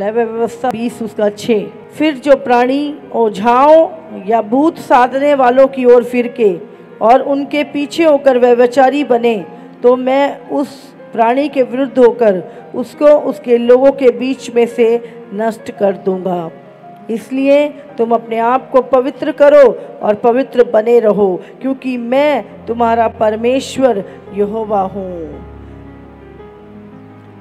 दैव व्यवस्था 20 उसका 6। फिर जो प्राणी ओझाओं या भूत साधने वालों की ओर फिर के और उनके पीछे होकर व्यभिचारी बने, तो मैं उस प्राणी के विरुद्ध होकर उसको उसके लोगों के बीच में से नष्ट कर दूंगा। इसलिए तुम अपने आप को पवित्र करो और पवित्र बने रहो, क्योंकि मैं तुम्हारा परमेश्वर यहोवा हूँ।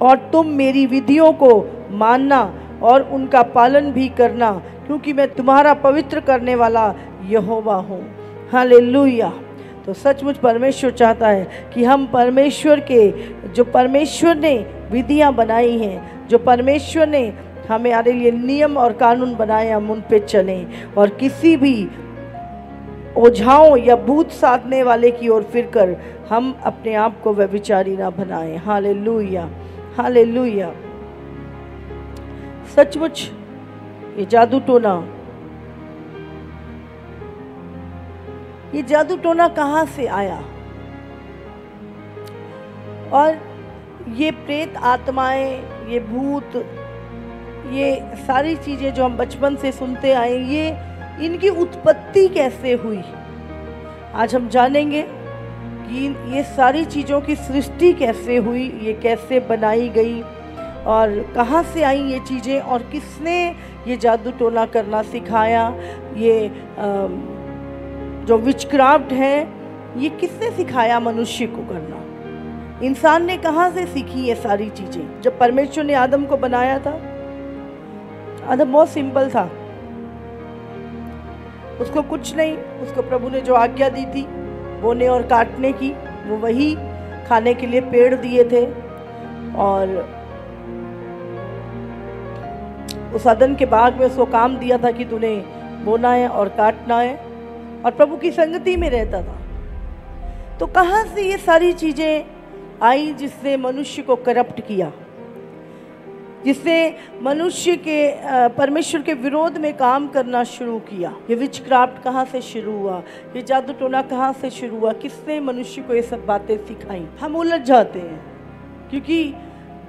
और तुम मेरी विधियों को मानना और उनका पालन भी करना, क्योंकि मैं तुम्हारा पवित्र करने वाला यहोवा हूँ। हालेलुया। तो सचमुच परमेश्वर चाहता है कि हम परमेश्वर के, जो परमेश्वर ने विधियां बनाई हैं, जो परमेश्वर ने हमारे लिए नियम और कानून बनाए, हम उन पे चलें और किसी भी ओझाओं या भूत साधने वाले की ओर फिरकर हम अपने आप को व्यभिचारी ना बनाएं। Hallelujah, hallelujah. सचमुच ये जादू टोना कहाँ से आया? और ये प्रेत आत्माएं, ये भूत, ये सारी चीज़ें जो हम बचपन से सुनते आए, ये इनकी उत्पत्ति कैसे हुई? आज हम जानेंगे कि ये सारी चीज़ों की सृष्टि कैसे हुई, ये कैसे बनाई गई और कहाँ से आई ये चीज़ें, और किसने ये जादू टोना करना सिखाया। ये जो विचक्राफ्ट है, ये किसने सिखाया मनुष्य को करना? इंसान ने कहाँ से सीखी ये सारी चीज़ें? जब परमेश्वर ने आदम को बनाया था, आदम बहुत सिंपल था, उसको कुछ नहीं, उसको प्रभु ने जो आज्ञा दी थी बोने और काटने की, वो वही खाने के लिए पेड़ दिए थे और उस अदन के बाग में उसको काम दिया था कि तूने बोना है और काटना है, और प्रभु की संगति में रहता था। तो कहाँ से ये सारी चीज़ें आई जिसने मनुष्य को करप्ट किया, जिसने मनुष्य के परमेश्वर के विरोध में काम करना शुरू किया? ये विचक्राफ्ट कहाँ से शुरू हुआ? ये जादू टोना कहाँ से शुरू हुआ? किसने मनुष्य को ये सब बातें सिखाई? हम उलझ जाते हैं, क्योंकि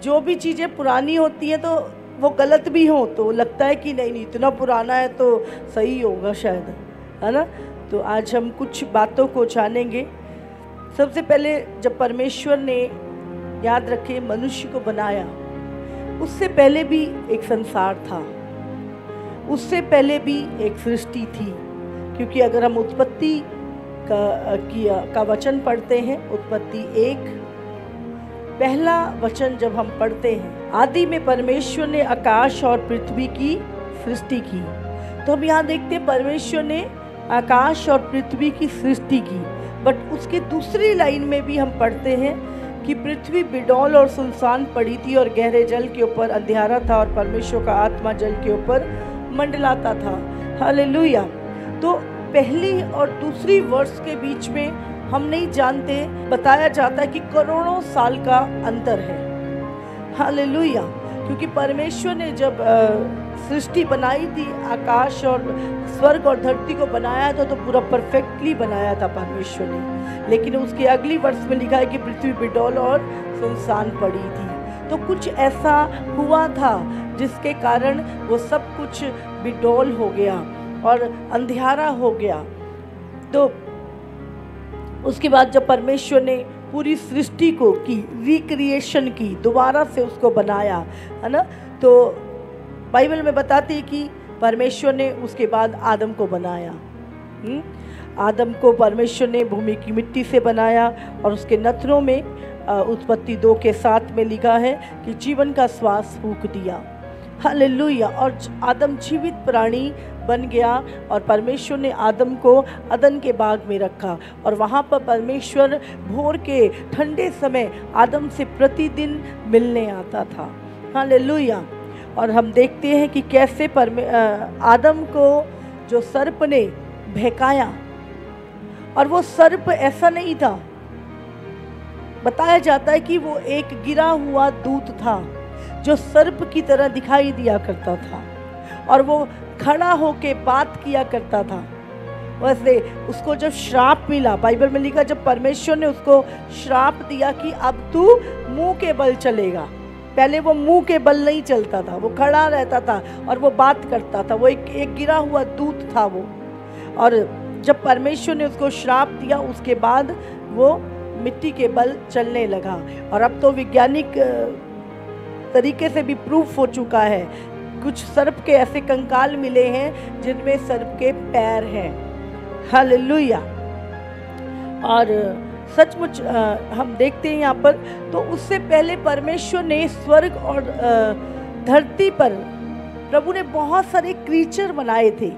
जो भी चीज़ें पुरानी होती हैं तो वो गलत भी हो, तो लगता है कि नहीं इतना पुराना है तो सही होगा शायद, है ना। तो आज हम कुछ बातों को जानेंगे। सबसे पहले जब परमेश्वर ने, याद रखें, मनुष्य को बनाया, उससे पहले भी एक संसार था, उससे पहले भी एक सृष्टि थी। क्योंकि अगर हम उत्पत्ति का वचन पढ़ते हैं, उत्पत्ति 1 पहला वचन जब हम पढ़ते हैं, आदि में परमेश्वर ने आकाश और पृथ्वी की सृष्टि की। तो हम यहाँ देखते हैं परमेश्वर ने आकाश और पृथ्वी की सृष्टि की, बट उसके दूसरी लाइन में भी हम पढ़ते हैं कि पृथ्वी बिडौल और सुनसान पड़ी थी और गहरे जल के ऊपर अंधियारा था और परमेश्वर का आत्मा जल के ऊपर मंडलाता था। हालेलुया। तो पहली और दूसरी वर्ष के बीच में हम नहीं जानते, बताया जाता है कि करोड़ों साल का अंतर है। हालेलुया। क्योंकि परमेश्वर ने जब सृष्टि बनाई थी, आकाश और स्वर्ग और धरती को बनाया था, तो पूरा परफेक्टली बनाया था परमेश्वर ने। लेकिन उसके अगली वर्ष में लिखा है कि पृथ्वी बिडौल और सुनसान पड़ी थी। तो कुछ ऐसा हुआ था जिसके कारण वो सब कुछ बिडौल हो गया और अंधियारा हो गया। तो उसके बाद जब परमेश्वर ने पूरी सृष्टि को की, रिक्रिएशन की, दोबारा से उसको बनाया, है ना, तो बाइबल में बताती है कि परमेश्वर ने उसके बाद आदम को बनाया। आदम को परमेश्वर ने भूमि की मिट्टी से बनाया और उसके नथनों में उत्पत्ति 2 के 7 में लिखा है कि जीवन का श्वास फूंक दिया। हालेलुया। और आदम जीवित प्राणी बन गया और परमेश्वर ने आदम को अदन के बाग में रखा और वहाँ पर परमेश्वर भोर के ठंडे समय आदम से प्रतिदिन मिलने आता था। हालेलुया। और हम देखते हैं कि कैसे आदम को जो सर्प ने बहकाया, और वो सर्प ऐसा नहीं था, बताया जाता है कि वो एक गिरा हुआ दूत था जो सर्प की तरह दिखाई दिया करता था और वो खड़ा होके बात किया करता था। वैसे उसको जब श्राप मिला, बाइबल में लिखा, जब परमेश्वर ने उसको श्राप दिया कि अब तू मुंह के बल चलेगा, पहले वो मुंह के बल नहीं चलता था, वो खड़ा रहता था और वो बात करता था। वो एक गिरा हुआ दूत था वो। और जब परमेश्वर ने उसको श्राप दिया उसके बाद वो मिट्टी के बल चलने लगा। और अब तो वैज्ञानिक तरीके से भी प्रूफ हो चुका है। कुछ सर्प के ऐसे कंकाल मिले हैं जिनमें सर्प के पैर हैं। हालेलुया। और सचमुच हम देखते हैं यहाँ पर, तो उससे पहले परमेश्वर ने स्वर्ग और धरती पर प्रभु ने बहुत सारे क्रीचर बनाए थे,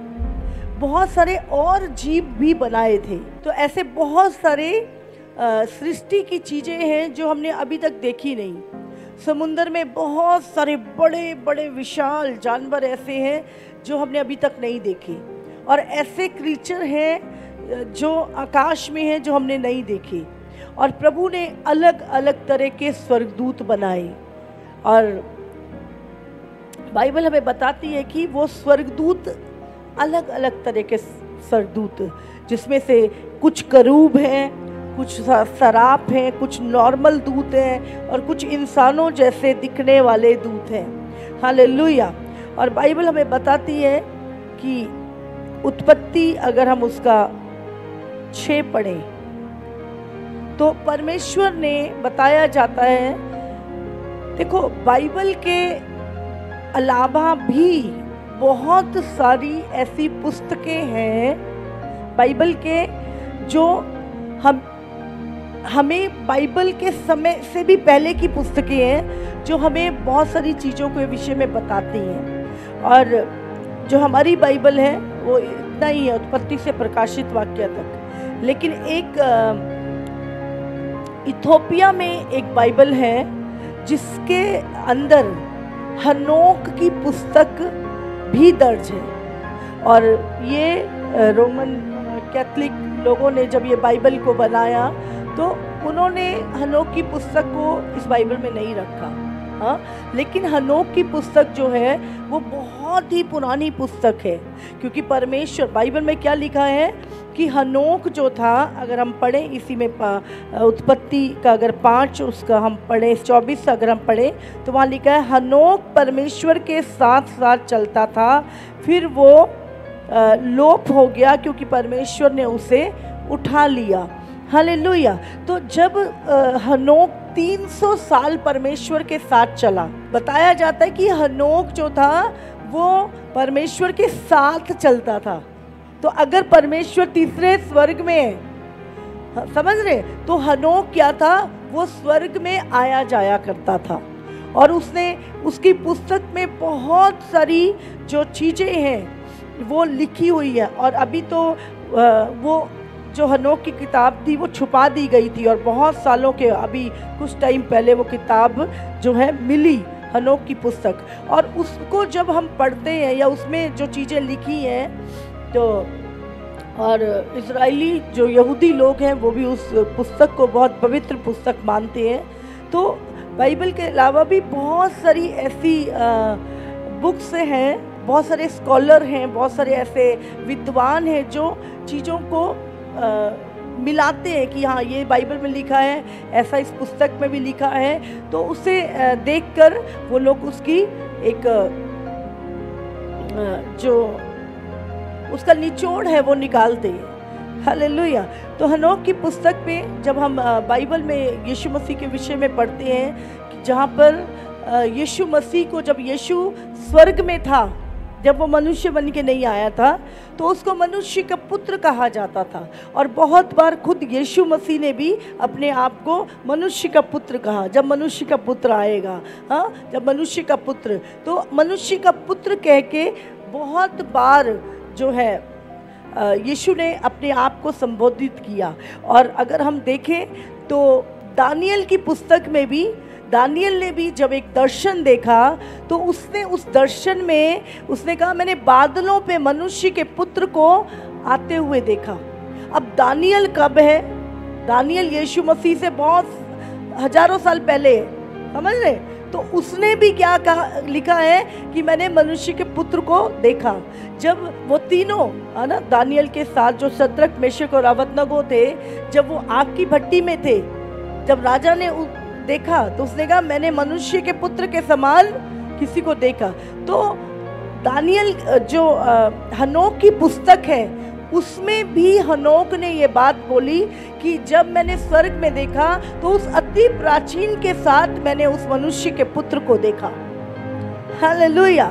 बहुत सारे और जीव भी बनाए थे। तो ऐसे बहुत सारे सृष्टि की चीज़ें हैं जो हमने अभी तक देखी नहीं। समुंदर में बहुत सारे बड़े बड़े विशाल जानवर ऐसे हैं जो हमने अभी तक नहीं देखे, और ऐसे क्रीचर हैं जो आकाश में हैं जो हमने नहीं देखे। और प्रभु ने अलग अलग तरह के स्वर्गदूत बनाए। और बाइबल हमें बताती है कि वो स्वर्गदूत अलग अलग तरह के स्वर्गदूत, जिसमें से कुछ करूब हैं, कुछ सराप हैं, कुछ नॉर्मल दूत हैं और कुछ इंसानों जैसे दिखने वाले दूत हैं। हालेलुया। और बाइबल हमें बताती है कि उत्पत्ति अगर हम उसका 6 पढ़ें तो परमेश्वर ने बताया जाता है, देखो बाइबल के अलावा भी बहुत सारी ऐसी पुस्तकें हैं बाइबल के जो हमें बाइबल के समय से भी पहले की पुस्तकें हैं जो हमें बहुत सारी चीज़ों के विषय में बताती हैं। और जो हमारी बाइबल है वो इतना ही है, उत्पत्ति से प्रकाशित वाक्य तक। लेकिन एक इथोपिया में एक बाइबल है जिसके अंदर हनोक की पुस्तक भी दर्ज है। और ये रोमन कैथलिक लोगों ने जब ये बाइबल को बनाया तो उन्होंने हनोक की पुस्तक को इस बाइबल में नहीं रखा। हाँ, लेकिन हनोक की पुस्तक जो है वो बहुत ही पुरानी पुस्तक है, क्योंकि परमेश्वर बाइबल में क्या लिखा है कि हनोक जो था, अगर हम पढ़ें इसी में उत्पत्ति का अगर 5 उसका हम पढ़ें 24 अगर हम पढ़ें तो वहाँ लिखा है हनोक परमेश्वर के साथ साथ चलता था, फिर वो लोप हो गया क्योंकि परमेश्वर ने उसे उठा लिया। हालेलुया। तो जब हनोक 300 साल परमेश्वर के साथ चला, बताया जाता है कि हनोक जो था वो परमेश्वर के साथ चलता था। तो अगर परमेश्वर तीसरे स्वर्ग में है, समझ रहे, तो हनोक क्या था, वो स्वर्ग में आया जाया करता था। और उसने उसकी पुस्तक में बहुत सारी जो चीज़ें हैं वो लिखी हुई है। और अभी तो वो जो हनोक की किताब थी वो छुपा दी गई थी, और बहुत सालों के अभी कुछ टाइम पहले वो किताब जो है मिली, हनोक की पुस्तक। और उसको जब हम पढ़ते हैं या उसमें जो चीज़ें लिखी हैं, तो और इजरायली जो यहूदी लोग हैं वो भी उस पुस्तक को बहुत पवित्र पुस्तक मानते हैं। तो बाइबल के अलावा भी बहुत सारी ऐसी बुक्स हैं, बहुत सारे स्कॉलर हैं, बहुत सारे ऐसे विद्वान हैं जो चीज़ों को मिलाते हैं कि हाँ ये बाइबल में लिखा है, ऐसा इस पुस्तक में भी लिखा है। तो उसे देखकर वो लोग उसकी एक जो उसका निचोड़ है वो निकालते हैं। हालेलुया। तो हनोक की पुस्तक में जब हम बाइबल में यीशु मसीह के विषय में पढ़ते हैं, जहाँ पर यीशु मसीह को जब यीशु स्वर्ग में था, जब वो मनुष्य बन के नहीं आया था, तो उसको मनुष्य का पुत्र कहा जाता था। और बहुत बार खुद यीशु मसीह ने भी अपने आप को मनुष्य का पुत्र कहा, जब मनुष्य का पुत्र आएगा। हाँ, जब मनुष्य का पुत्र, तो मनुष्य का पुत्र कह के बहुत बार जो है यीशु ने अपने आप को संबोधित किया। और अगर हम देखें तो दानियल की पुस्तक में भी दानियल ने भी जब एक दर्शन देखा तो उसने उस दर्शन में उसने कहा मैंने बादलों पे मनुष्य के पुत्र को आते हुए देखा। अब दानियल कब है? दानियल यीशु मसीह से बहुत हजारों साल पहले, समझ रहे? तो उसने भी क्या कहा, लिखा है कि मैंने मनुष्य के पुत्र को देखा। जब वो तीनों है ना दानियल के साथ जो शद्रक मेशक और अबेदनगो थे, जब वो आग की भट्टी में थे, जब राजा ने देखा तो उसने कहा मैंने मनुष्य के पुत्र के समान किसी को देखा। तो दानियल जो हनोक की पुस्तक है उसमें भी हनोक ने ये बात बोली कि जब मैंने स्वर्ग में देखा तो उस अति प्राचीन के साथ मैंने उस मनुष्य के पुत्र को देखा। हालेलुया।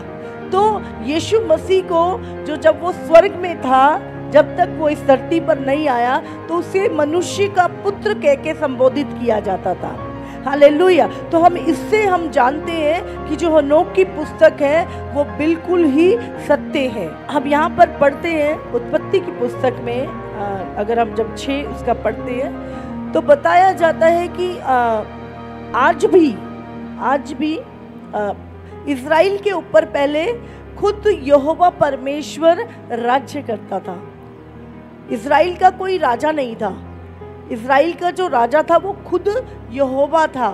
तो यीशु मसीह को जो जब वो स्वर्ग में था, जब तक वो इस धरती पर नहीं आया, तो उसे मनुष्य का पुत्र कह के संबोधित किया जाता था। हालेलुया। तो हम इससे हम जानते हैं कि जो हनोक की पुस्तक है वो बिल्कुल ही सत्य है। हम यहाँ पर पढ़ते हैं उत्पत्ति की पुस्तक में, अगर हम जब 6 उसका पढ़ते हैं तो बताया जाता है कि आज भी इज़राइल के ऊपर पहले खुद यहोवा परमेश्वर राज्य करता था। इज़राइल का कोई राजा नहीं था। इज़राइल का जो राजा था वो खुद यहोवा था।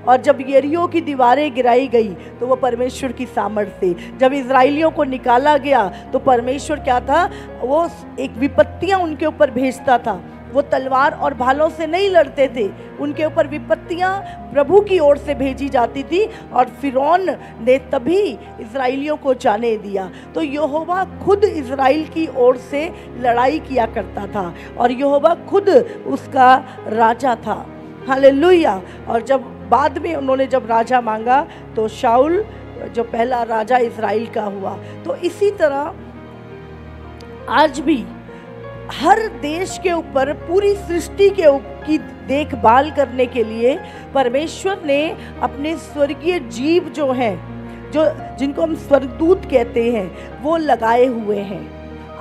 और जब यरीहो की दीवारें गिराई गई तो वो परमेश्वर की सामर्थ थी। जब इज़राइलियों को निकाला गया तो परमेश्वर क्या था, वो एक विपत्तियां उनके ऊपर भेजता था। वो तलवार और भालों से नहीं लड़ते थे, उनके ऊपर विपत्तियां प्रभु की ओर से भेजी जाती थी और फिरौन ने तभी इज़राइलियों को जाने दिया। तो यहोवा खुद इज़राइल की ओर से लड़ाई किया करता था और यहोवा खुद उसका राजा था। हालेलुया। और जब बाद में उन्होंने जब राजा मांगा तो शाऊल जो पहला राजा इज़राइल का हुआ। तो इसी तरह आज भी हर देश के ऊपर, पूरी सृष्टि की देखभाल करने के लिए परमेश्वर ने अपने स्वर्गीय जीव जो हैं, जो जिनको हम स्वर्गदूत कहते हैं, वो लगाए हुए हैं।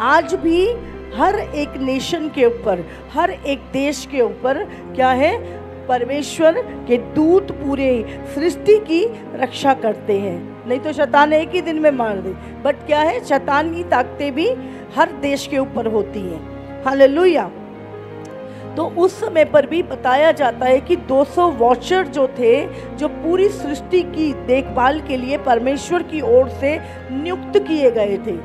आज भी हर एक नेशन के ऊपर, हर एक देश के ऊपर क्या है, परमेश्वर के दूत पूरे सृष्टि की रक्षा करते हैं। नहीं तो शैतान एक ही दिन में मार दे, बट क्या है, शैतान की ताकतें भी हर देश के ऊपर होती हैं। हालेलुया। तो उस समय पर भी बताया जाता है कि 200 वॉचर जो थे, जो पूरी सृष्टि की देखभाल के लिए परमेश्वर की ओर से नियुक्त किए गए थे।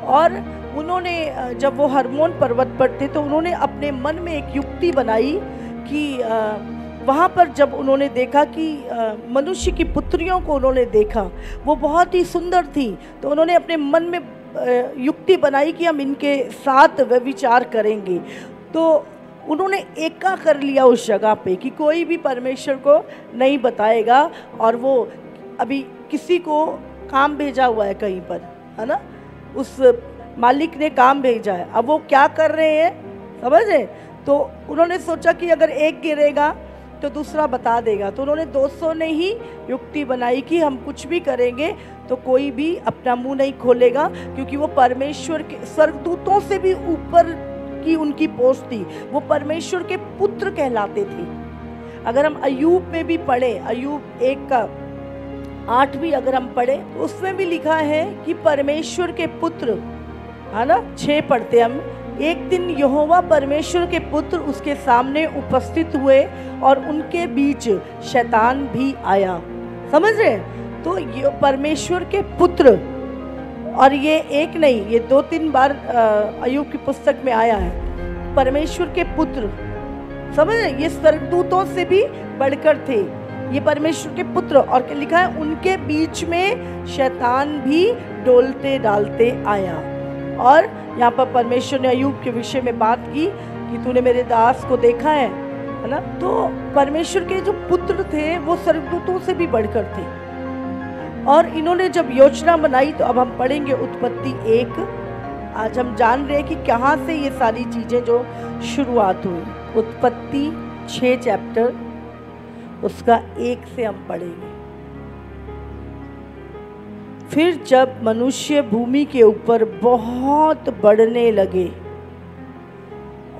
और उन्होंने जब वो हर्मोन पर्वत पर थे तो उन्होंने अपने मन में एक युक्ति बनाई कि वहाँ पर जब उन्होंने देखा कि मनुष्य की पुत्रियों को उन्होंने देखा, वो बहुत ही सुंदर थी, तो उन्होंने अपने मन में युक्ति बनाई कि हम इनके साथ व्यभिचार करेंगे। तो उन्होंने एका कर लिया उस जगह पे कि कोई भी परमेश्वर को नहीं बताएगा। और वो अभी किसी को काम भेजा हुआ है कहीं पर, है ना, उस मालिक ने काम भेजा है। अब वो क्या कर रहे हैं, समझ रहे? तो उन्होंने सोचा कि अगर एक गिरेगा तो दूसरा बता देगा। तो उन्होंने 200 ने ही युक्ति बनाई कि हम कुछ भी करेंगे तो कोई भी अपना मुंह नहीं खोलेगा, क्योंकि वो परमेश्वर के स्वर्गदूतों से भी ऊपर की उनकी पोस्ट थी। वो परमेश्वर के पुत्र कहलाते थे। अगर हम अय्यूब में भी पढ़े, अय्यूब 1:8 भी अगर हम पढ़े तो उसमें भी लिखा है कि परमेश्वर के पुत्र, है ना, 6 पढ़ते हम, एक दिन यहोवा परमेश्वर के पुत्र उसके सामने उपस्थित हुए और उनके बीच शैतान भी आया। समझ रहे? तो ये परमेश्वर के पुत्र, और ये एक नहीं, ये 2-3 बार अय्यूब की पुस्तक में आया है, परमेश्वर के पुत्र। समझ रहे? ये स्वर्गदूतों से भी बढ़कर थे, ये परमेश्वर के पुत्र। और लिखा है उनके बीच में शैतान भी डोलते डालते आया। और यहाँ पर परमेश्वर ने अय्यूब के विषय में बात की कि तूने मेरे दास को देखा है ना। तो परमेश्वर के जो पुत्र थे वो स्वर्गदूतों से भी बढ़कर थे। और इन्होंने जब योजना बनाई, तो अब हम पढ़ेंगे उत्पत्ति 1। आज हम जान रहे हैं कि कहाँ से ये सारी चीज़ें जो शुरुआत हुई। उत्पत्ति 6 चैप्टर, उसका 1 से हम पढ़ेंगे। फिर जब मनुष्य भूमि के ऊपर बहुत बढ़ने लगे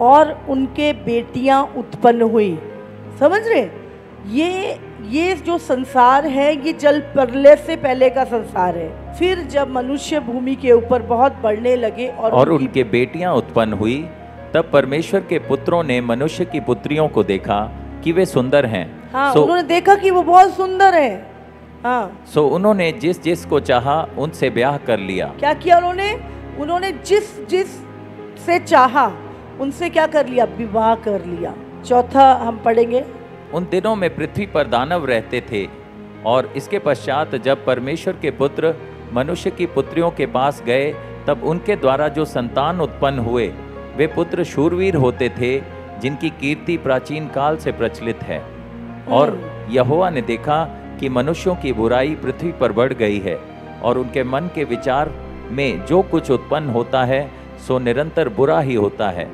और उनके बेटियां उत्पन्न हुई। समझ रहे? ये जो संसार है ये जल प्रलय से पहले का संसार है। फिर जब मनुष्य भूमि के ऊपर बहुत बढ़ने लगे और उनके बेटियां उत्पन्न हुई, तब परमेश्वर के पुत्रों ने मनुष्य की पुत्रियों को देखा कि वे सुंदर हैं। हाँ, उन्होंने देखा कि वो बहुत सुंदर है। हाँ, सो उन्होंने जिस जिस को चाहा उनसे ब्याह कर लिया। क्या किया उन्होंने जिस से चाहा उनसे क्या कर लिया? विवाह कर लिया। चौथा हम पढ़ेंगे उन दिनों में पृथ्वी पर दानव रहते थे। और इसके पश्चात जब परमेश्वर के पुत्र मनुष्य की पुत्रियों के पास गए, तब उनके द्वारा जो संतान उत्पन्न हुए वे पुत्र शूरवीर होते थे, जिनकी कीर्ति प्राचीन काल से प्रचलित है। और यहोवा ने देखा कि मनुष्यों की बुराई पृथ्वी पर बढ़ गई है, और उनके मन के विचार में जो कुछ उत्पन्न होता है सो निरंतर बुरा ही होता है।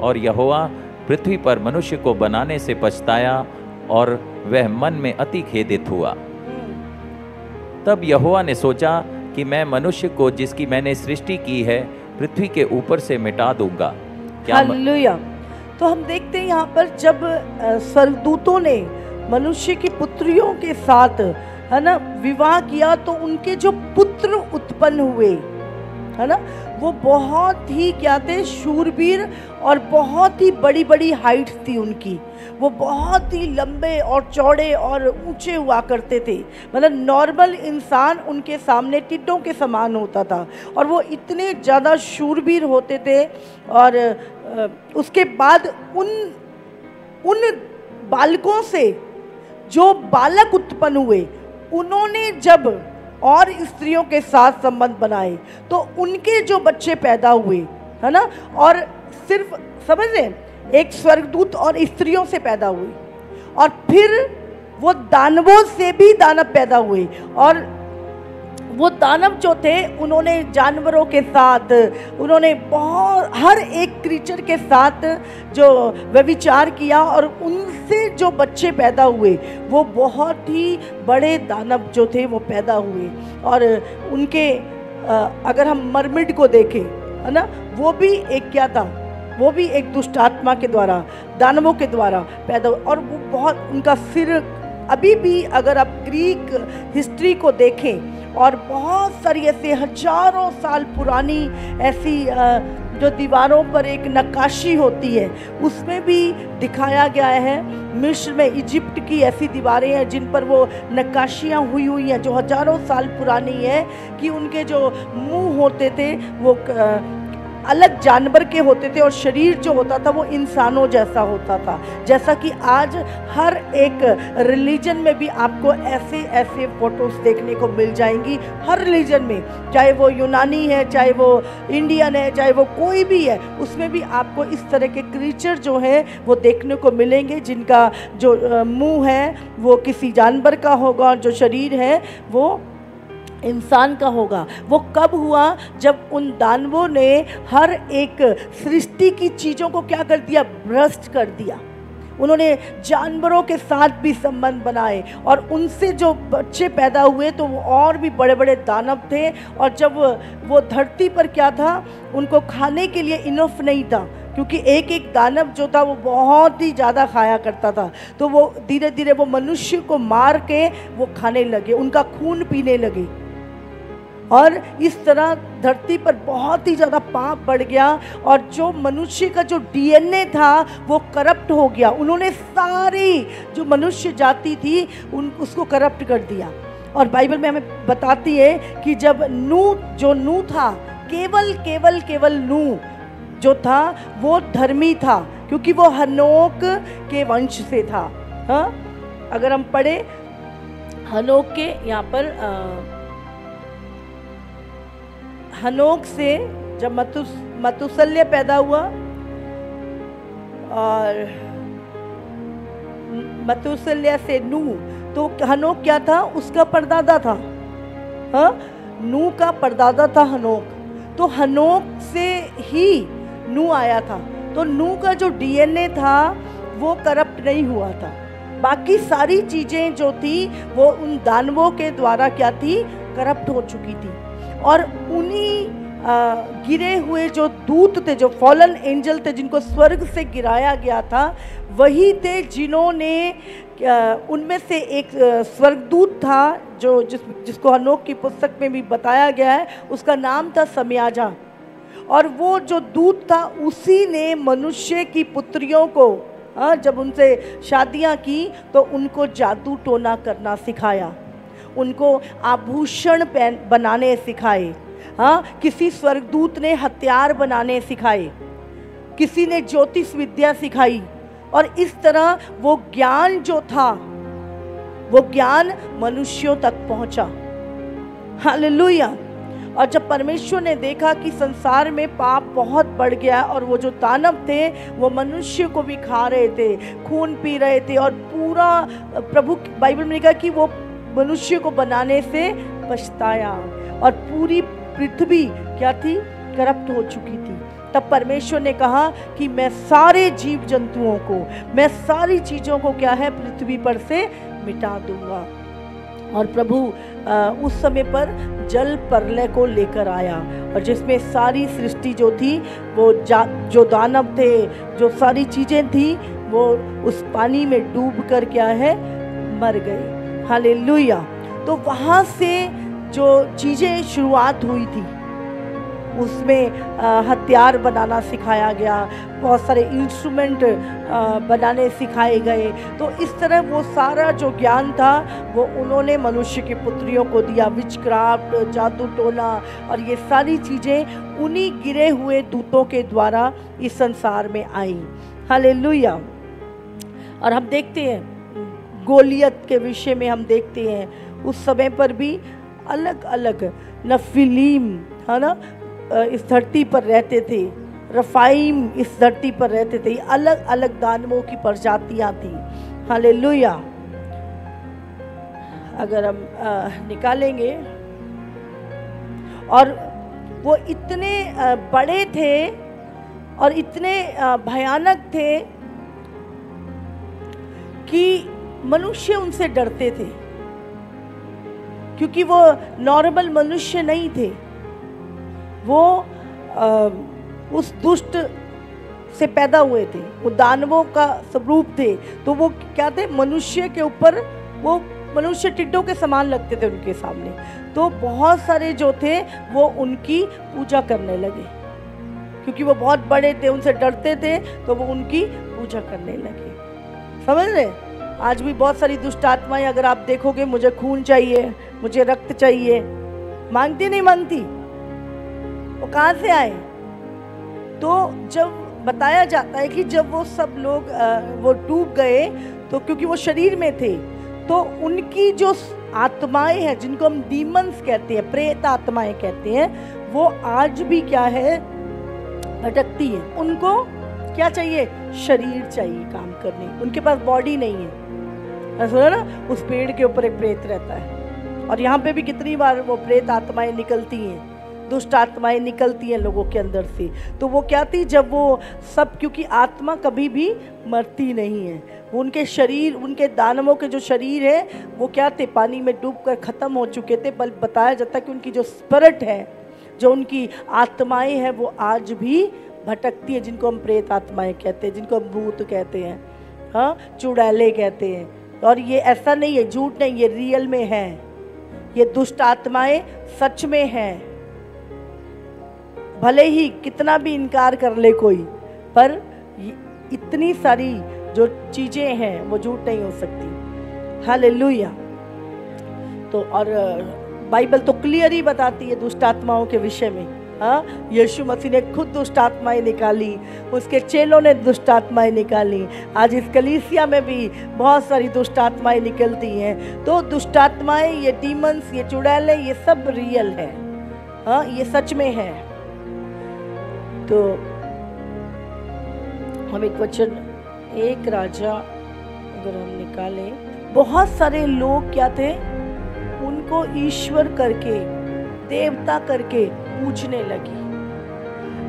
और यहोवा पृथ्वी पर मनुष्य को बनाने से पछताया, और वह मन में अति खेदित हुआ। तब यहोवा ने सोचा कि मैं मनुष्य को जिसकी मैंने सृष्टि की है पृथ्वी के ऊपर से मिटा दूंगा। हालेलुया। तो हम देखते हैं यहाँ पर जब स्वर्गदूतों ने मनुष्य की पुत्रियों के साथ, है ना, विवाह किया, तो उनके जो पुत्र उत्पन्न हुए, है ना, वो बहुत ही क्या थे, शूरवीर, और बहुत ही बड़ी बड़ी हाइट थी उनकी। वो बहुत ही लंबे और चौड़े और ऊंचे हुआ करते थे। मतलब नॉर्मल इंसान उनके सामने टिड्डों के समान होता था, और वो इतने ज़्यादा शूरवीर होते थे। और उसके बाद उन बालकों से जो बालक उत्पन्न हुए, उन्होंने जब और स्त्रियों के साथ संबंध बनाए तो उनके जो बच्चे पैदा हुए, है ना, और सिर्फ समझ रहे, एक स्वर्गदूत और स्त्रियों से पैदा हुए, और फिर वो दानवों से भी दानव पैदा हुए। और वो दानव जो थे उन्होंने जानवरों के साथ, उन्होंने बहुत हर एक क्रीचर के साथ जो व्यभिचार किया, और उनसे जो बच्चे पैदा हुए वो बहुत ही बड़े दानव जो थे वो पैदा हुए। और उनके अगर हम मरमिड को देखें, है ना, वो भी एक क्या था, वो भी एक दुष्ट आत्मा के द्वारा, दानवों के द्वारा पैदा हुआ। और वो बहुत, उनका सिर अभी भी अगर आप ग्रीक हिस्ट्री को देखें, और बहुत सारी ऐसे हजारों साल पुरानी ऐसी जो दीवारों पर एक नक्काशी होती है, उसमें भी दिखाया गया है। मिस्र में, इजिप्ट की ऐसी दीवारें हैं जिन पर वो नक्काशियाँ हुई हैं जो हजारों साल पुरानी है, कि उनके जो मुंह होते थे वो अलग जानवर के होते थे, और शरीर जो होता था वो इंसानों जैसा होता था। जैसा कि आज हर एक रिलीजन में भी आपको ऐसे ऐसे फोटोज देखने को मिल जाएंगी, हर रिलीजन में, चाहे वो यूनानी है, चाहे वो इंडियन है, चाहे वो कोई भी है, उसमें भी आपको इस तरह के क्रीचर जो हैं वो देखने को मिलेंगे, जिनका जो मुंह है वो किसी जानवर का होगा, और जो शरीर है वो इंसान का होगा। वो कब हुआ? जब उन दानवों ने हर एक सृष्टि की चीज़ों को क्या कर दिया? भ्रष्ट कर दिया। उन्होंने जानवरों के साथ भी संबंध बनाए, और उनसे जो बच्चे पैदा हुए तो वो और भी बड़े बड़े दानव थे। और जब वो धरती पर क्या था, उनको खाने के लिए इनफ नहीं था, क्योंकि एक एक दानव जो था वो बहुत ही ज़्यादा खाया करता था। तो वो धीरे धीरे वो मनुष्य को मार के वो खाने लगे, उनका खून पीने लगे, और इस तरह धरती पर बहुत ही ज़्यादा पाप बढ़ गया। और जो मनुष्य का जो डीएनए था वो करप्ट हो गया। उन्होंने सारी जो मनुष्य जाति थी उसको करप्ट कर दिया। और बाइबल में हमें बताती है कि जब नूह था, केवल नूह जो था वो धर्मी था, क्योंकि वो हनोक के वंश से था। हाँ, अगर हम पढ़े हनोक के, यहाँ पर हनोक से जब मतुसल्य पैदा हुआ, और मतुसल्य से नूह, तो हनोक क्या था? उसका परदादा था। हाँ, नूह का परदादा था हनोक। तो हनोक से ही नूह आया था। तो नूह का जो डीएनए था वो करप्ट नहीं हुआ था। बाकी सारी चीज़ें जो थी वो उन दानवों के द्वारा क्या थी? करप्ट हो चुकी थी। और उन्हीं गिरे हुए जो दूत थे, जो फॉलन एंजल थे, जिनको स्वर्ग से गिराया गया था, वही थे जिन्होंने, उनमें से एक स्वर्गदूत था जो जिसको हनोक की पुस्तक में भी बताया गया है, उसका नाम था समयाजा। और वो जो दूत था उसी ने मनुष्य की पुत्रियों को, जब उनसे शादियां की तो उनको जादू टोना करना सिखाया, उनको आभूषण बनाने सिखाए। हाँ, किसी स्वर्गदूत ने हथियार बनाने सिखाए, किसी ने ज्योतिष विद्या सिखाई, और इस तरह वो ज्ञान जो था, वो ज्ञान मनुष्यों तक पहुंचा। हालेलुया। और जब परमेश्वर ने देखा कि संसार में पाप बहुत बढ़ गया और वो जो दानव थे वो मनुष्य को भी खा रहे थे, खून पी रहे थे, और पूरा प्रभु बाइबल में लिखा कि वो मनुष्य को बनाने से पछताया और पूरी पृथ्वी क्या थी, करप्ट हो चुकी थी। तब परमेश्वर ने कहा कि मैं सारे जीव जंतुओं को, मैं सारी चीज़ों को क्या है, पृथ्वी पर से मिटा दूंगा। और प्रभु उस समय पर जल प्रलय को लेकर आया, और जिसमें सारी सृष्टि जो थी वो जो दानव थे, जो सारी चीज़ें थी, वो उस पानी में डूब कर क्या है, मर गए। हालेलुया। तो वहाँ से जो चीज़ें शुरुआत हुई थी, उसमें हथियार बनाना सिखाया गया, बहुत सारे इंस्ट्रूमेंट बनाने सिखाए गए। तो इस तरह वो सारा जो ज्ञान था वो उन्होंने मनुष्य की पुत्रियों को दिया। विचक्राफ्ट, जादू टोना और ये सारी चीज़ें उन्हीं गिरे हुए दूतों के द्वारा इस संसार में आई। हालेलुया। और हम देखते हैं गोलियत के विषय में, हम देखते हैं उस समय पर भी अलग अलग नफिलीम, है ना, इस धरती पर रहते थे, रफाइम इस धरती पर रहते थे। अलग अलग दानवों की प्रजातियां थी। हालेलुया। अगर हम निकालेंगे, और वो इतने बड़े थे और इतने भयानक थे कि मनुष्य उनसे डरते थे, क्योंकि वो नॉर्मल मनुष्य नहीं थे, वो उस दुष्ट से पैदा हुए थे, वो दानवों का स्वरूप थे। तो वो क्या थे, मनुष्य के ऊपर, वो मनुष्य टिड्डों के समान लगते थे उनके सामने। तो बहुत सारे जो थे वो उनकी पूजा करने लगे, क्योंकि वो बहुत बड़े थे, उनसे डरते थे, तो वो उनकी पूजा करने लगे। समझ रहे? आज भी बहुत सारी दुष्ट आत्माएं, अगर आप देखोगे, मुझे खून चाहिए, मुझे रक्त चाहिए, मांगती नहीं मांगती, वो कहाँ से आए? तो जब बताया जाता है कि जब वो सब लोग वो डूब गए, तो क्योंकि वो शरीर में थे, तो उनकी जो आत्माएं हैं, जिनको हम डीमंस कहते हैं, प्रेत आत्माएं कहते हैं, वो आज भी क्या है, भटकती है। उनको क्या चाहिए? शरीर चाहिए काम करने, उनके पास बॉडी नहीं है। सुना ना, उस पेड़ के ऊपर एक प्रेत रहता है, और यहाँ पे भी कितनी बार वो प्रेत आत्माएं निकलती हैं, दुष्ट आत्माएं निकलती हैं लोगों के अंदर से। तो वो क्या थी, जब वो सब, क्योंकि आत्मा कभी भी मरती नहीं है, वो उनके शरीर, उनके दानवों के जो शरीर है वो क्या थे, पानी में डूबकर ख़त्म हो चुके थे। बल बताया जाता है कि उनकी जो स्पिरिट है, जो उनकी आत्माएं हैं, वो आज भी भटकती है, जिनको हम प्रेत आत्माएं कहते हैं, जिनको हम भूत कहते हैं, हाँ, चुड़ैले कहते हैं। और ये ऐसा नहीं है, झूठ नहीं, ये रियल में है, ये दुष्ट आत्माएं सच में हैं। भले ही कितना भी इनकार कर ले कोई, पर इतनी सारी जो चीज़ें हैं वो झूठ नहीं हो सकती। हालेलुया। तो और बाइबल तो क्लियर ही बताती है दुष्ट आत्माओं के विषय में। हाँ, यीशु मसीह ने खुद दुष्ट आत्माएं निकाली, उसके चेलों ने दुष्ट आत्माएं निकाली, आज इस कलीसिया में भी बहुत सारी दुष्ट आत्माएं निकलती हैं। तो दुष्ट आत्माएं, ये डीमंस, ये चुड़ैले, ये सब रियल है, हाँ, ये सच में है। तो हम एक वचन, एक राजा अगर हम निकालें, बहुत सारे लोग क्या थे, उनको ईश्वर करके, देवता करके पूजने लगी।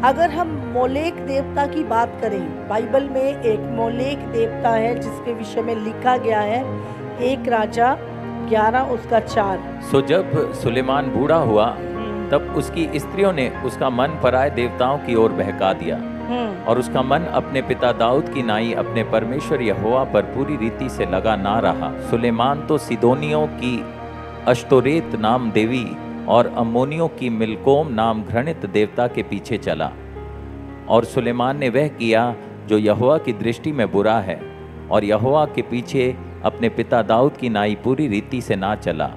अगर हम मोलेक देवता की बात करें, बाइबल में एक मोलेक देवता है जिसके विषय में लिखा गया है, एक राजा 11 उसका 4। सो जब सुलेमान बूढ़ा हुआ तब उसकी स्त्रियों ने उसका मन पराये देवताओं की ओर बहका दिया, और उसका मन अपने पिता दाऊद की नाई अपने परमेश्वर यहोवा पर पूरी रीति से लगा ना रहा। सुलेमान तो सिदोनियों की अश्तोरेत नाम देवी और अम्मोनियों की मिलकोम नाम घृणित देवता के पीछे चला। और सुलेमान ने वह किया जो यहोवा की दृष्टि में बुरा है, और यहोवा के पीछे अपने पिता दाऊद की नाई पूरी रीति से ना चला।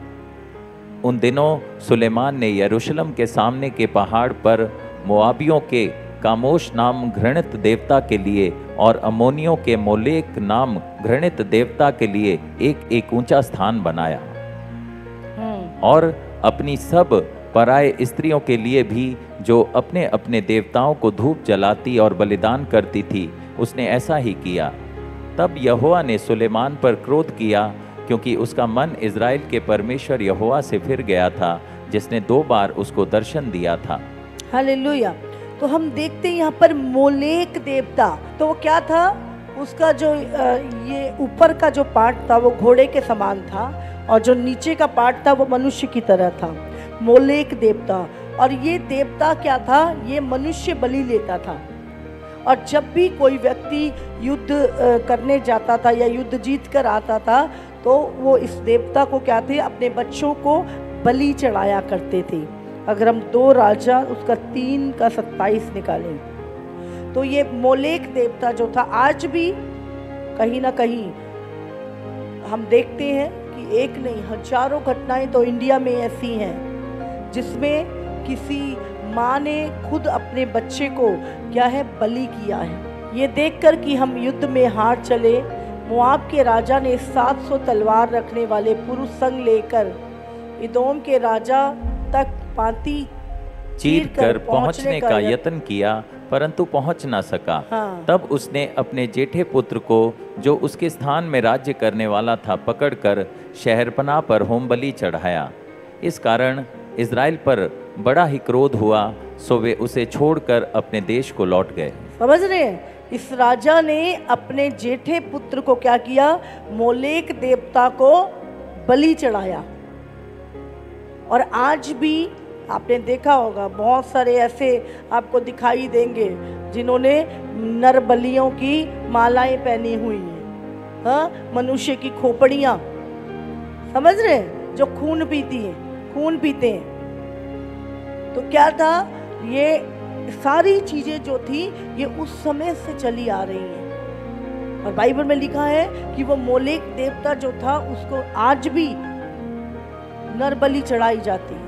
उन दिनों सुलेमान ने यरूशलेम के सामने के पहाड़ पर मोआबियों के कामोश नाम घृणित देवता के लिए और अम्मोनियों के मोलेक नाम घृणित देवता के लिए एक एक ऊंचा स्थान बनाया। और अपनी सब पराये स्त्रियों के लिए भी जो अपने अपने देवताओं को धूप जलाती और बलिदान करती थी, उसने ऐसा ही किया। तब यहोवा ने सुलेमान पर क्रोध किया, क्योंकि उसका मन इज़राइल के परमेश्वर यहोवा से फिर गया था, जिसने 2 बार उसको दर्शन दिया था। हालेलुया। तो हम देखते हैं यहाँ पर मोलेक देवता, तो वो क्या था? उसका जो ये ऊपर का जो पार्ट था वो घोड़े के समान था, और जो नीचे का पार्ट था वो मनुष्य की तरह था। मोलेक देवता। और ये देवता क्या था? ये मनुष्य बलि लेता था। और जब भी कोई व्यक्ति युद्ध करने जाता था या युद्ध जीत कर आता था, तो वो इस देवता को क्या थे? अपने बच्चों को बलि चढ़ाया करते थे। अगर हम 2 राजा उसका 3:27 निकालें, तो ये मोलेक देवता जो था, आज भी कहीं ना कहीं हम देखते हैं कि एक नहीं हजारों घटनाएं तो इंडिया में ऐसी हैं जिसमें किसी माँ ने खुद अपने बच्चे को क्या है? बलि किया है। ये देखकर कि हम युद्ध में हार चले, मोआब के राजा ने 700 तलवार रखने वाले पुरुष संग लेकर इदोम के राजा तक पाती चीर कर पहुंचने का यत्न किया, परंतु पहुंच ना सका। हाँ। तब उसने अपने जेठे पुत्र को, जो उसके स्थान में राज्य करने वाला था, पकड़कर शहरपनाह पर होम बलि चढ़ाया। इस कारण इज़राइल पर बड़ा ही क्रोध हुआ, सो वे उसे छोड़कर अपने देश को लौट गए। समझ रहे हैं? इस राजा ने अपने जेठे पुत्र को क्या किया? मोलेक देवता को बलि चढ़ाया। और आज भी आपने देखा होगा बहुत सारे ऐसे आपको दिखाई देंगे जिन्होंने नर बलियों की मालाएं पहनी हुई हैं, हाँ, मनुष्य की खोपड़ियाँ, समझ रहे हैं? जो खून पीती हैं, खून पीते हैं। तो क्या था? ये सारी चीजें जो थी ये उस समय से चली आ रही हैं। और बाइबल में लिखा है कि वो मोलेक देवता जो था उसको आज भी नर बलि चढ़ाई जाती है।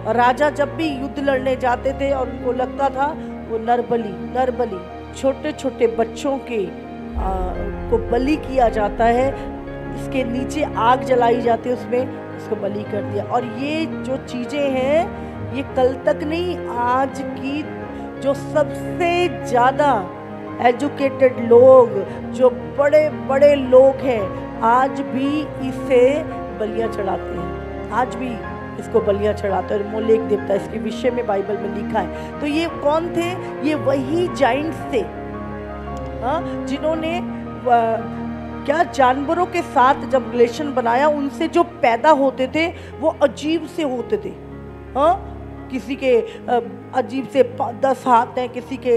और राजा जब भी युद्ध लड़ने जाते थे और उनको लगता था वो नर बलि छोटे छोटे बच्चों के को बलि किया जाता है, इसके नीचे आग जलाई जाती है, उसमें इसको बलि कर दिया। और ये जो चीजें हैं ये कल तक नहीं, आज की जो सबसे ज्यादा एजुकेटेड लोग, जो बड़े बड़े लोग हैं, आज भी इसे बलियां चढ़ाते हैं, आज भी इसको बलियां चढ़ाते हैं। और मोलेक देवता, इसके विषय में बाइबल में लिखा है। तो ये कौन थे? ये वही जाइंट्स थे, हाँ, जिन्होंने क्या जानवरों के साथ जब रिलेशन बनाया, उनसे जो पैदा होते थे वो अजीब से होते थे, हाँ, किसी के अजीब से 10 हाथ हैं, किसी के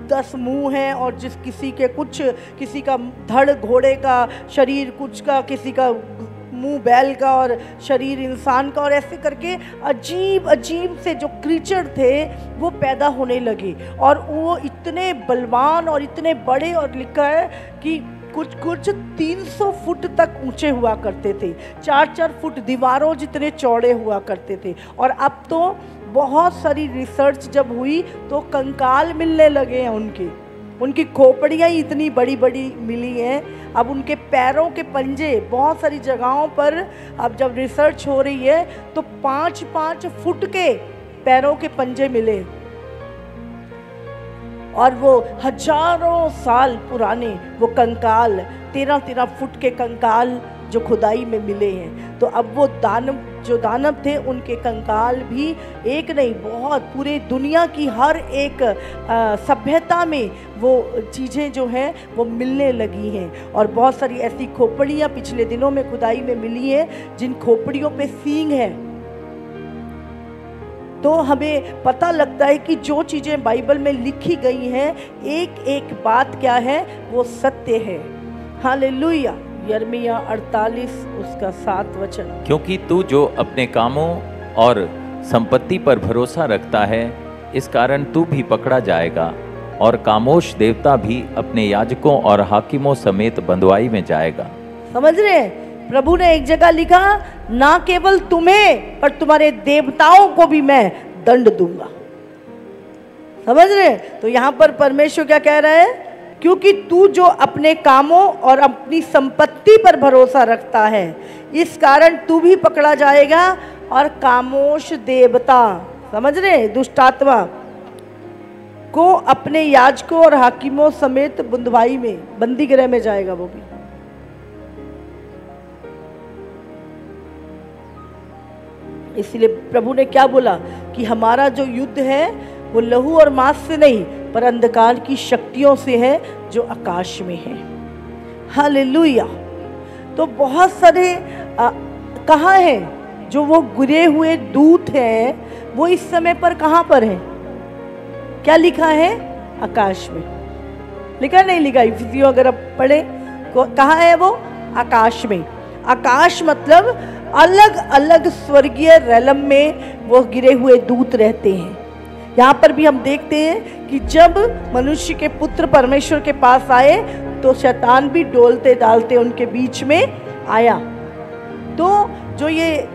10 मुंह हैं, और किसी के कुछ, किसी का धड़ घोड़े का, शरीर कुछ का, किसी का मुंह बैल का और शरीर इंसान का, और ऐसे करके अजीब अजीब से जो क्रीचर थे वो पैदा होने लगे। और वो इतने बलवान और इतने बड़े, और लिखा है कि कुछ 300 फुट तक ऊंचे हुआ करते थे, 4-4 फुट दीवारों जितने चौड़े हुआ करते थे। और अब तो बहुत सारी रिसर्च जब हुई तो कंकाल मिलने लगे हैं, उनकी खोपड़ियाँ ही इतनी बड़ी बड़ी मिली हैं। अब उनके पैरों के पंजे बहुत सारी जगहों पर, अब जब रिसर्च हो रही है तो 5-5 फुट के पैरों के पंजे मिले, और वो हजारों साल पुराने वो कंकाल, 13-13 फुट के कंकाल जो खुदाई में मिले हैं। तो अब वो दानव थे, उनके कंकाल भी एक नहीं, बहुत पूरे दुनिया की हर एक सभ्यता में वो चीज़ें जो हैं वो मिलने लगी हैं। और बहुत सारी ऐसी खोपड़ियाँ पिछले दिनों में खुदाई में मिली हैं जिन खोपड़ियों पे सींग है। तो हमें पता लगता है कि जो चीज़ें बाइबल में लिखी गई हैं, एक एक बात क्या है, वो सत्य है। हालेलुया। यिर्मयाह 48 उसका 7 वचन। क्योंकि तू जो अपने कामों और संपत्ति पर भरोसा रखता है, इस कारण तू भी पकड़ा जाएगा, और कामोश देवता भी अपने याजकों और हाकिमों समेत बंधुआई में जाएगा। समझ रहे हैं? प्रभु ने एक जगह लिखा, ना केवल तुम्हें पर तुम्हारे देवताओं को भी मैं दंड दूंगा। समझ रहे? तो यहाँ पर परमेश्वर क्या कह रहा है? क्योंकि तू जो अपने कामों और अपनी संपत्ति पर भरोसा रखता है, इस कारण तू भी पकड़ा जाएगा और कामोश देवता, समझ रहे, दुष्ट आत्मा को अपने याजकों और हाकिमों समेत बंधुआई में, बंदी गृह में जाएगा वो भी। इसलिए प्रभु ने क्या बोला कि हमारा जो युद्ध है वो लहू और मांस से नहीं, पर अंधकार की शक्तियों से है जो आकाश में है। हालेलुया। तो बहुत सारे कहाँ हैं जो वो गिरे हुए दूत हैं, वो इस समय पर कहाँ पर हैं? क्या लिखा है? आकाश में। लिखा नहीं लिखा? इफिसियों अगर आप पढ़े, कहाँ है वो? आकाश में। आकाश मतलब अलग अलग स्वर्गीय रेलम में वो गिरे हुए दूत रहते हैं। यहाँ पर भी हम देखते हैं कि जब मनुष्य के पुत्र परमेश्वर के पास आए तो शैतान भी डोलते डालते उनके बीच में आया। तो जो ये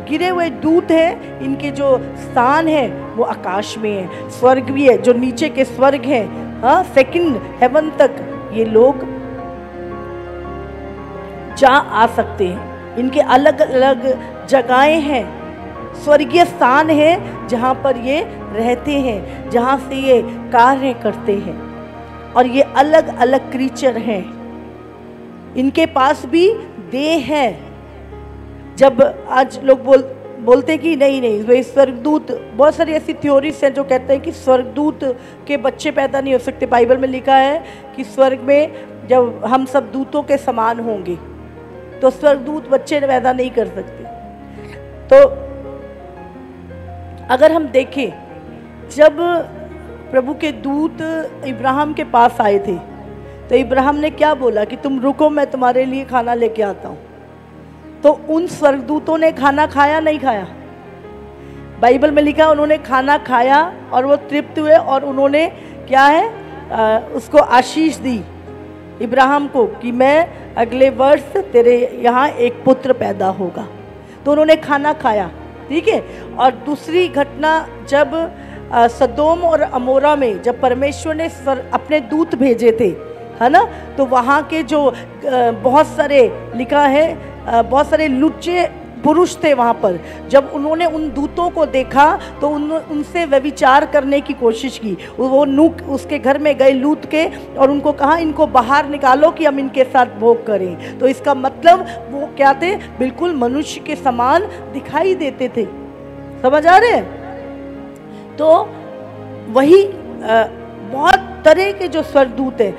गिरे हुए दूत हैं, इनके जो स्थान है वो आकाश में है, स्वर्ग भी है, जो नीचे के स्वर्ग हैं, हाँ, सेकंड हेवन तक ये लोग जा आ सकते हैं। इनके अलग अलग जगहें हैं, स्वर्गीय स्थान है जहाँ पर ये रहते हैं, जहाँ से ये कार्य करते हैं, और ये अलग अलग क्रीचर हैं। इनके पास भी देह है। जब आज लोग बोलते कि नहीं वे स्वर्गदूत, बहुत सारी ऐसी थ्योरीज हैं जो कहते हैं कि स्वर्गदूत के बच्चे पैदा नहीं हो सकते। बाइबल में लिखा है कि स्वर्ग में जब हम सब दूतों के समान होंगे तो स्वर्गदूत बच्चे पैदा नहीं कर सकते। तो अगर हम देखें, जब प्रभु के दूत इब्राहिम के पास आए थे तो इब्राहिम ने क्या बोला कि तुम रुको, मैं तुम्हारे लिए खाना लेके आता हूँ। तो उन स्वर्गदूतों ने खाना खाया नहीं खाया? बाइबल में लिखा उन्होंने खाना खाया और वो तृप्त हुए, और उन्होंने क्या है उसको आशीष दी इब्राहिम को कि मैं अगले वर्ष तेरे यहाँ एक पुत्र पैदा होगा। तो उन्होंने खाना खाया, ठीक है। और दूसरी घटना, जब सदोम और अमोरा में जब परमेश्वर ने अपने दूत भेजे थे, है ना, तो वहाँ के जो बहुत सारे लिखा है बहुत सारे लुच्चे पुरुष थे वहाँ पर, जब उन्होंने उन दूतों को देखा तो उनसे व्यभिचार करने की कोशिश की। वो नूह उसके घर में गए लूत के, और उनको कहा इनको बाहर निकालो कि हम इनके साथ भोग करें। तो इसका मतलब वो क्या थे? बिल्कुल मनुष्य के समान दिखाई देते थे। समझ आ रहे हैं? तो वही बहुत तरह के जो स्वर्गदूत हैं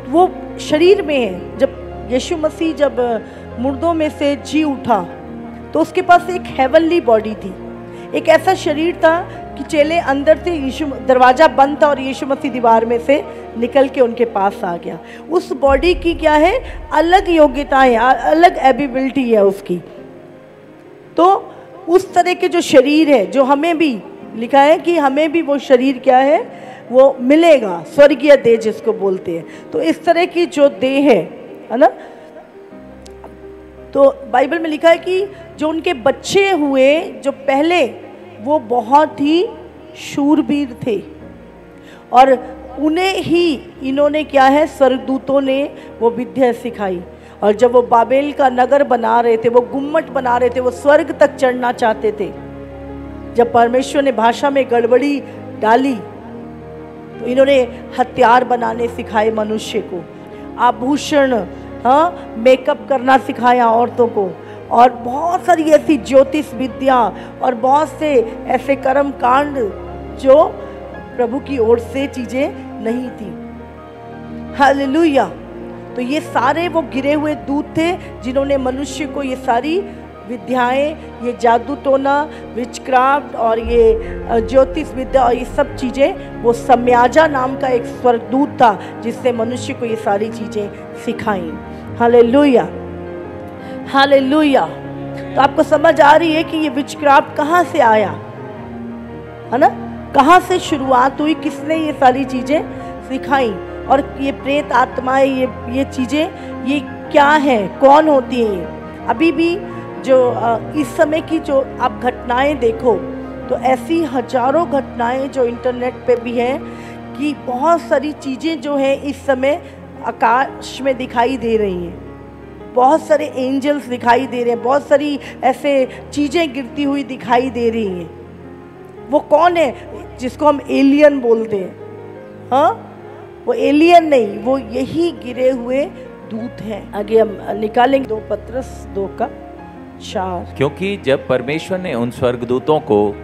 वो शरीर में हैं। जब यीशु मसीह जब मुर्दों में से जी उठा तो उसके पास एक हेवनली बॉडी थी, एक ऐसा शरीर था कि चेले अंदर थे, यीशु दरवाज़ा बंद था और यीशु मसीह दीवार में से निकल के उनके पास आ गया। उस बॉडी की क्या है? अलग योग्यताएं, अलग एबिलिटी है उसकी। तो उस तरह के जो शरीर है, जो हमें भी लिखा है कि हमें भी वो शरीर क्या है वो मिलेगा, स्वर्गीय देह जिसको बोलते हैं। तो इस तरह की जो देह है ना, तो बाइबल में लिखा है कि जो उनके बच्चे हुए जो पहले, वो बहुत ही शूरवीर थे, और उन्हें ही इन्होंने क्या है स्वर्गदूतों ने वो विद्या सिखाई। और जब वो बाबेल का नगर बना रहे थे, वो गुम्मट बना रहे थे, वो स्वर्ग तक चढ़ना चाहते थे, जब परमेश्वर ने भाषा में गड़बड़ी डाली तो इन्होंने हथियार बनाने सिखाए मनुष्य को, आभूषण, हाँ, मेकअप करना सिखाया औरतों को, और बहुत सारी ऐसी ज्योतिष विद्या और बहुत से ऐसे कर्म कांड जो प्रभु की ओर से चीजें नहीं थी। हालेलुया। तो ये सारे वो गिरे हुए दूत थे जिन्होंने मनुष्य को ये सारी विद्याएं, ये जादू टोना, विचक्राफ्ट और ये ज्योतिष विद्या और ये सब चीज़ें, वो सम्याजा नाम का एक स्वर्गदूत था जिससे मनुष्य को ये सारी चीज़ें सिखाई। Hallelujah, hallelujah. तो आपको समझ आ रही है कि ये विचक्राफ्ट कहाँ से आया, है ना, कहाँ से शुरुआत हुई, किसने ये सारी चीज़ें सिखाई, और ये प्रेत आत्माएं, ये चीज़ें ये क्या है, कौन होती हैं ये। अभी भी जो इस समय की जो आप घटनाएं देखो, तो ऐसी हजारों घटनाएं जो इंटरनेट पे भी हैं कि बहुत सारी चीज़ें जो हैं इस समय आकाश में दिखाई दे रही हैं, बहुत सारे एंजल्स दिखाई दे रहे हैं, बहुत सारी ऐसे चीज़ें गिरती हुई दिखाई दे रही हैं। वो कौन है जिसको हम एलियन बोलते हैं? हाँ, वो एलियन नहीं, वो यही गिरे हुए दूत हैं। आगे हम निकालेंगे 2 पत्रस 2:4। क्योंकि जब परमेश्वर ने उन स्वर्गदूतों को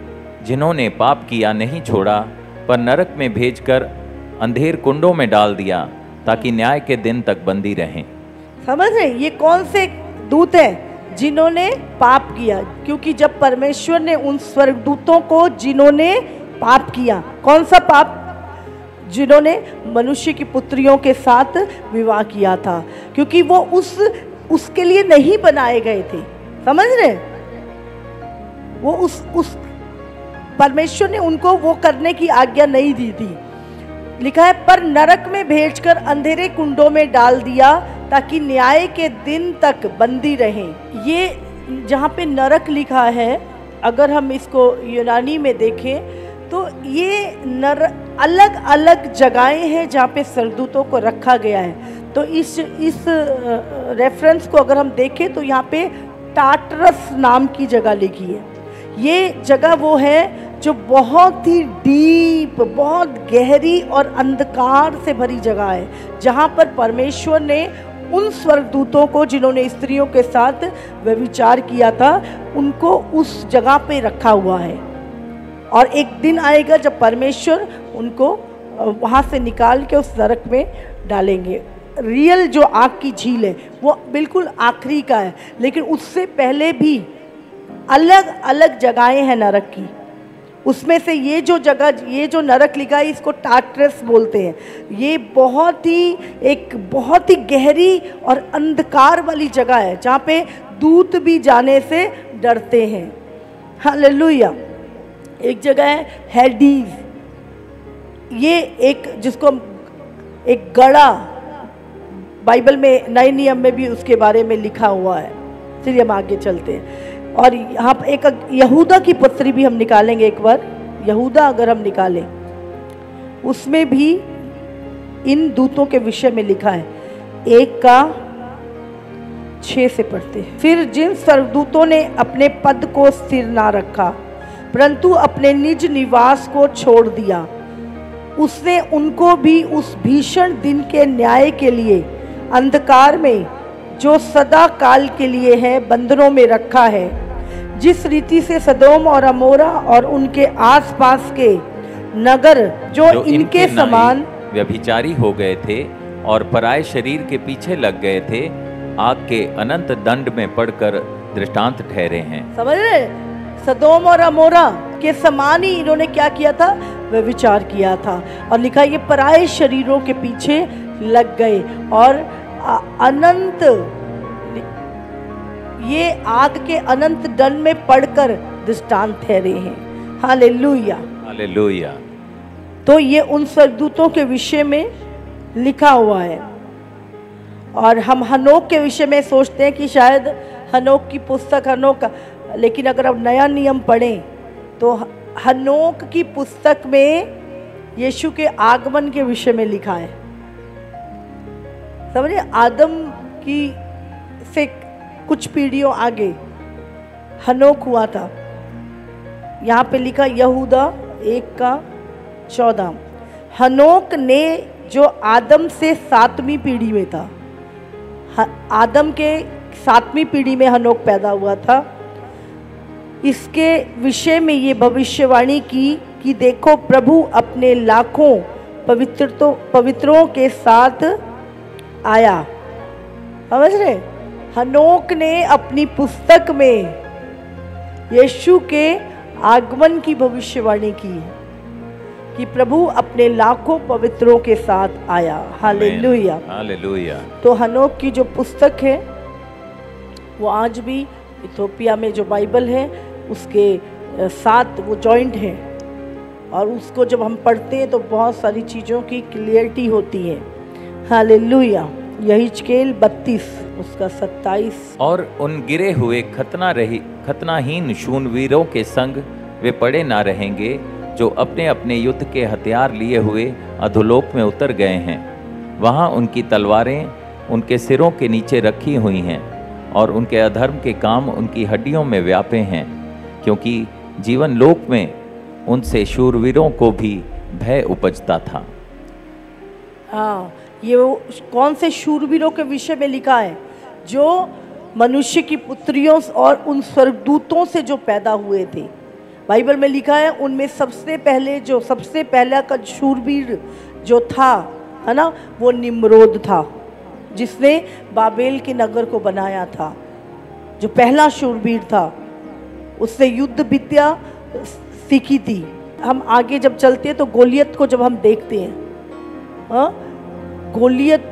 जिन्होंने पाप किया नहीं छोड़ा, पर नरक में भेजकर अंधेर कुंडों में डाल दिया, ताकि न्याय के दिन तक बंदी रहें। समझ रहे? ये कौन से दूत हैं जिन्होंने पाप किया? क्योंकि जब परमेश्वर ने उन स्वर्गदूतों को जिन्होंने पाप किया, कौन सा पाप? जिन्होंने मनुष्य की पुत्रियों के साथ विवाह किया था, क्योंकि वो उसके लिए नहीं बनाए गए थे। समझ रहे? वो उस परमेश्वर ने उनको वो करने की आज्ञा नहीं दी थी। लिखा है, पर नरक में भेजकर अंधेरे कुंडों में डाल दिया, ताकि न्याय के दिन तक बंदी रहें। ये जहाँ पे नरक लिखा है, अगर हम इसको यूनानी में देखें तो ये अलग अलग जगहें हैं जहाँ पे स्वर्गदूतों को रखा गया है। तो इस रेफरेंस को अगर हम देखें तो यहाँ पे टाटरस नाम की जगह लिखी है। ये जगह वो है जो बहुत ही डीप, बहुत गहरी और अंधकार से भरी जगह है, जहाँ पर परमेश्वर ने उन स्वर्गदूतों को जिन्होंने स्त्रियों के साथ व्यभिचार किया था, उनको उस जगह पे रखा हुआ है। और एक दिन आएगा जब परमेश्वर उनको वहाँ से निकाल के उस नरक में डालेंगे। रियल जो आग की झील है वो बिल्कुल आखिरी का है, लेकिन उससे पहले भी अलग अलग जगहें हैं नरक की। उसमें से ये जो जगह, ये जो नरक लिखा है, इसको टाटरस बोलते हैं। ये बहुत ही गहरी और अंधकार वाली जगह है, जहाँ पे दूत भी जाने से डरते हैं। हालेलुया। एक जगह है हेडीज, ये जिसको एक गड़ा, बाइबल में नए नियम में भी उसके बारे में लिखा हुआ है। चलिए हम आगे चलते हैं। और यहाँ पर एक यहूदा की पत्री भी हम निकालेंगे एक बार। यहूदा अगर हम निकालें, उसमें भी इन दूतों के विषय में लिखा है। 1:6 से पढ़ते हैं। फिर जिन स्वर्गदूतों ने अपने पद को स्थिर ना रखा, परंतु अपने निज निवास को छोड़ दिया, उसने उनको भी उस भीषण दिन के न्याय के लिए अंधकार में, जो सदा काल के लिए है, बंधनों में रखा है। जिस रीति से सदोम और अमोरा और उनके आसपास के नगर जो इनके समान व्यभिचारी हो गए थे और पराये शरीर के पीछे लग गए थे, आग के अनंत दंड में पड़कर दृष्टांत ठहरे हैं। समझ रहे? सदोम और अमोरा के समान ही इन्होंने क्या किया था? व्यभिचार किया था। और लिखा, ये पराये शरीरों के पीछे लग गए और अनंत, ये आग के अनंत दंड में पड़कर दृष्टांत ठहरे हैं। Hallelujah, hallelujah. तो ये उन स्वर्गदूतों के विषय में लिखा हुआ है। और हम हनोक के विषय में सोचते हैं कि शायद हनोक की पुस्तक, हनोक, लेकिन अगर अब नया नियम पढ़ें तो हनोक की पुस्तक में यीशु के आगमन के विषय में लिखा है। समझिए, आदम की से कुछ पीढ़ियों आगे हनोक हुआ था। यहाँ पे लिखा यहूदा 1:14। हनोक ने जो आदम से 7वीं पीढ़ी में था, आदम के 7वीं पीढ़ी में हनोक पैदा हुआ था। इसके विषय में ये भविष्यवाणी की कि देखो प्रभु अपने लाखों पवित्रों के साथ आया। समझ रहे? हनोक ने अपनी पुस्तक में यीशु के आगमन की भविष्यवाणी की कि प्रभु अपने लाखों पवित्रों के साथ आया। Hallelujah, hallelujah. तो हनोक की जो पुस्तक है वो आज भी इथोपिया में जो बाइबल है उसके साथ वो जॉइंट है, और उसको जब हम पढ़ते हैं तो बहुत सारी चीज़ों की क्लियरिटी होती है। हालेलुया। यहिजकेल 32 उसका 27। और उन गिरे हुए खतनाहीन शूरवीरों के संग वे पड़े ना रहेंगे जो अपने अपने युद्ध के हथियार लिए हुए अधोलोक में उतर गए हैं। वहाँ उनकी तलवारें उनके सिरों के नीचे रखी हुई हैं और उनके अधर्म के काम उनकी हड्डियों में व्यापे हैं, क्योंकि जीवन लोक में उनसे शूरवीरों को भी भय उपजता था। हाँ, ये वो कौन से शूरवीरों के विषय में लिखा है? जो मनुष्य की पुत्रियों और उन स्वर्गदूतों से जो पैदा हुए थे। बाइबल में लिखा है उनमें सबसे पहला का शूरवीर जो था, है ना, वो निम्रोद था, जिसने बाबेल के नगर को बनाया था। जो पहला शूरवीर था, उससे युद्ध विद्या सीखी थी। हम आगे जब चलते हैं तो गोलियत को जब हम देखते हैं, हाँ, गोलियत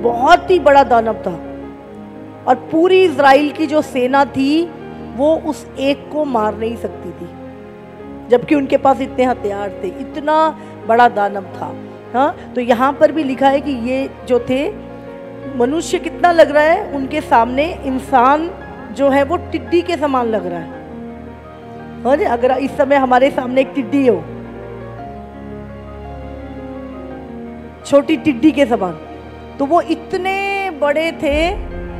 बहुत ही बड़ा दानव था और पूरी इज़राइल की जो सेना थी वो उस एक को मार नहीं सकती थी, जबकि उनके पास इतने हथियार थे। इतना बड़ा दानव था। हाँ, तो यहाँ पर भी लिखा है कि ये जो थे, मनुष्य कितना लग रहा है उनके सामने, इंसान जो है वो टिड्डी के समान लग रहा है। हाँ जी, अगर इस समय हमारे सामने एक टिड्डी हो, छोटी टिड्डी के समान, तो वो इतने बड़े थे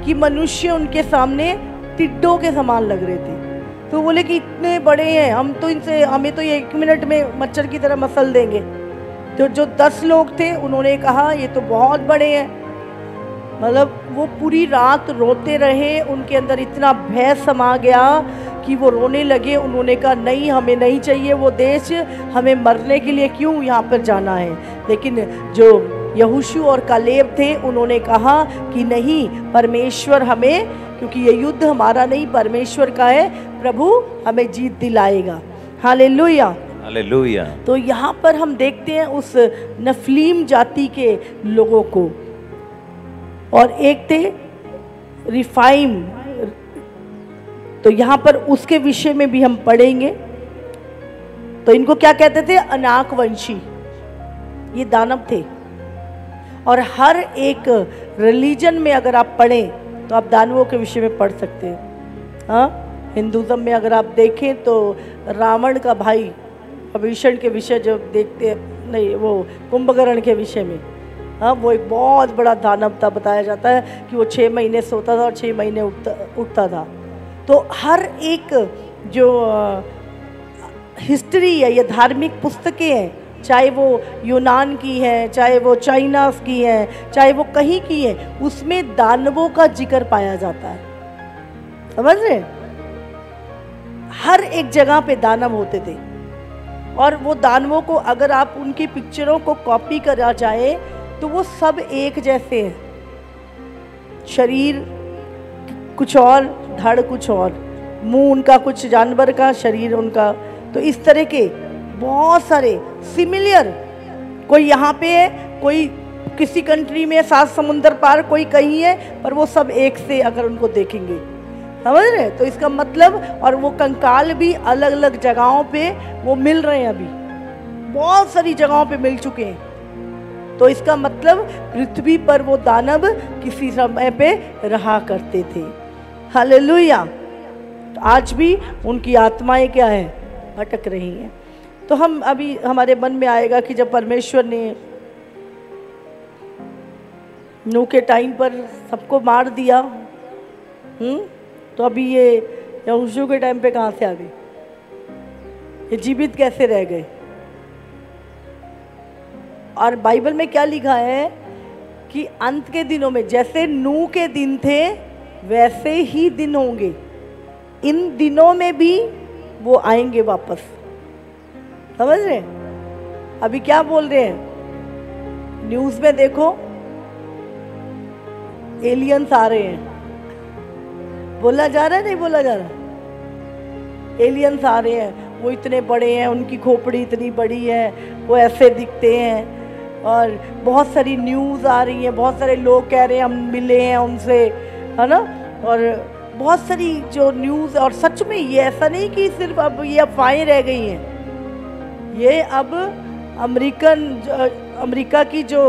कि मनुष्य उनके सामने टिड्डों के समान लग रहे थे। तो बोले कि इतने बड़े हैं, हमें तो ये 1 मिनट में मच्छर की तरह मसल देंगे। तो जो 10 लोग थे उन्होंने कहा ये तो बहुत बड़े हैं। मतलब वो पूरी रात रोते रहे, उनके अंदर इतना भय समा गया कि वो रोने लगे। उन्होंने कहा नहीं, हमें नहीं चाहिए वो देश, हमें मरने के लिए क्यों यहाँ पर जाना है। लेकिन जो यहोशू और कालेब थे उन्होंने कहा कि नहीं, परमेश्वर हमें, क्योंकि ये युद्ध हमारा नहीं परमेश्वर का है, प्रभु हमें जीत दिलाएगा। Hallelujah, hallelujah. तो यहाँ पर हम देखते हैं उस नफलीम जाति के लोगों को, और एक थे रिफाइम। तो यहाँ पर उसके विषय में भी हम पढ़ेंगे। तो इनको क्या कहते थे? अनाक वंशी। ये दानव थे। और हर एक रिलीजन में अगर आप पढ़ें तो आप दानवों के विषय में पढ़ सकते हैं। हाँ, हिंदुज़म में अगर आप देखें तो रावण का भाई विभीषण के विषय जब देखते हैं, नहीं, वो कुंभकर्ण के विषय में, हाँ, वो एक बहुत बड़ा दानव था। बताया जाता है कि वो 6 महीने सोता था और 6 महीने उठता था। तो हर एक जो हिस्ट्री है, ये धार्मिक पुस्तकें हैं, चाहे वो यूनान की है, चाहे वो चाइना की है, चाहे वो कहीं की है, उसमें दानवों का जिक्र पाया जाता है। समझ रहे? हर एक जगह पे दानव होते थे। और वो दानवों को अगर आप उनकी पिक्चरों को कॉपी करा जाए तो वो सब एक जैसे हैं। शरीर कुछ और, धड़ कुछ और, मुंह उनका कुछ जानवर का, शरीर उनका, तो इस तरह के बहुत सारे सिमिलर। कोई यहाँ पे है, कोई किसी कंट्री में 7 समुंदर पार, कोई कहीं है, पर वो सब एक से अगर उनको देखेंगे, समझ रहे? तो इसका मतलब, और वो कंकाल भी अलग अलग जगहों पे वो मिल रहे हैं, अभी बहुत सारी जगहों पे मिल चुके हैं। तो इसका मतलब पृथ्वी पर वो दानव किसी समय पे रहा करते थे। हालेलुया। तो आज भी उनकी आत्माएं क्या है? भटक रही हैं। तो हम अभी हमारे मन में आएगा कि जब परमेश्वर ने नूह के टाइम पर सबको मार दिया, तो अभी ये यहोशू के टाइम पे कहाँ से आ गए? ये जीवित कैसे रह गए? और बाइबल में क्या लिखा है कि अंत के दिनों में जैसे नूह के दिन थे वैसे ही दिन होंगे। इन दिनों में भी वो आएंगे वापस। समझ रहे? अभी क्या बोल रहे हैं न्यूज़ में, देखो एलियंस आ रहे हैं। बोला जा रहा है, नहीं बोला जा रहा? एलियंस आ रहे हैं, वो इतने बड़े हैं, उनकी खोपड़ी इतनी बड़ी है, वो ऐसे दिखते हैं। और बहुत सारी न्यूज़ आ रही है, बहुत सारे लोग कह रहे हैं हम मिले हैं उनसे, है ना। और बहुत सारी जो न्यूज़, और सच में ये ऐसा नहीं कि सिर्फ अब ये अफवाहें रह गई हैं, ये अब अमेरिका की जो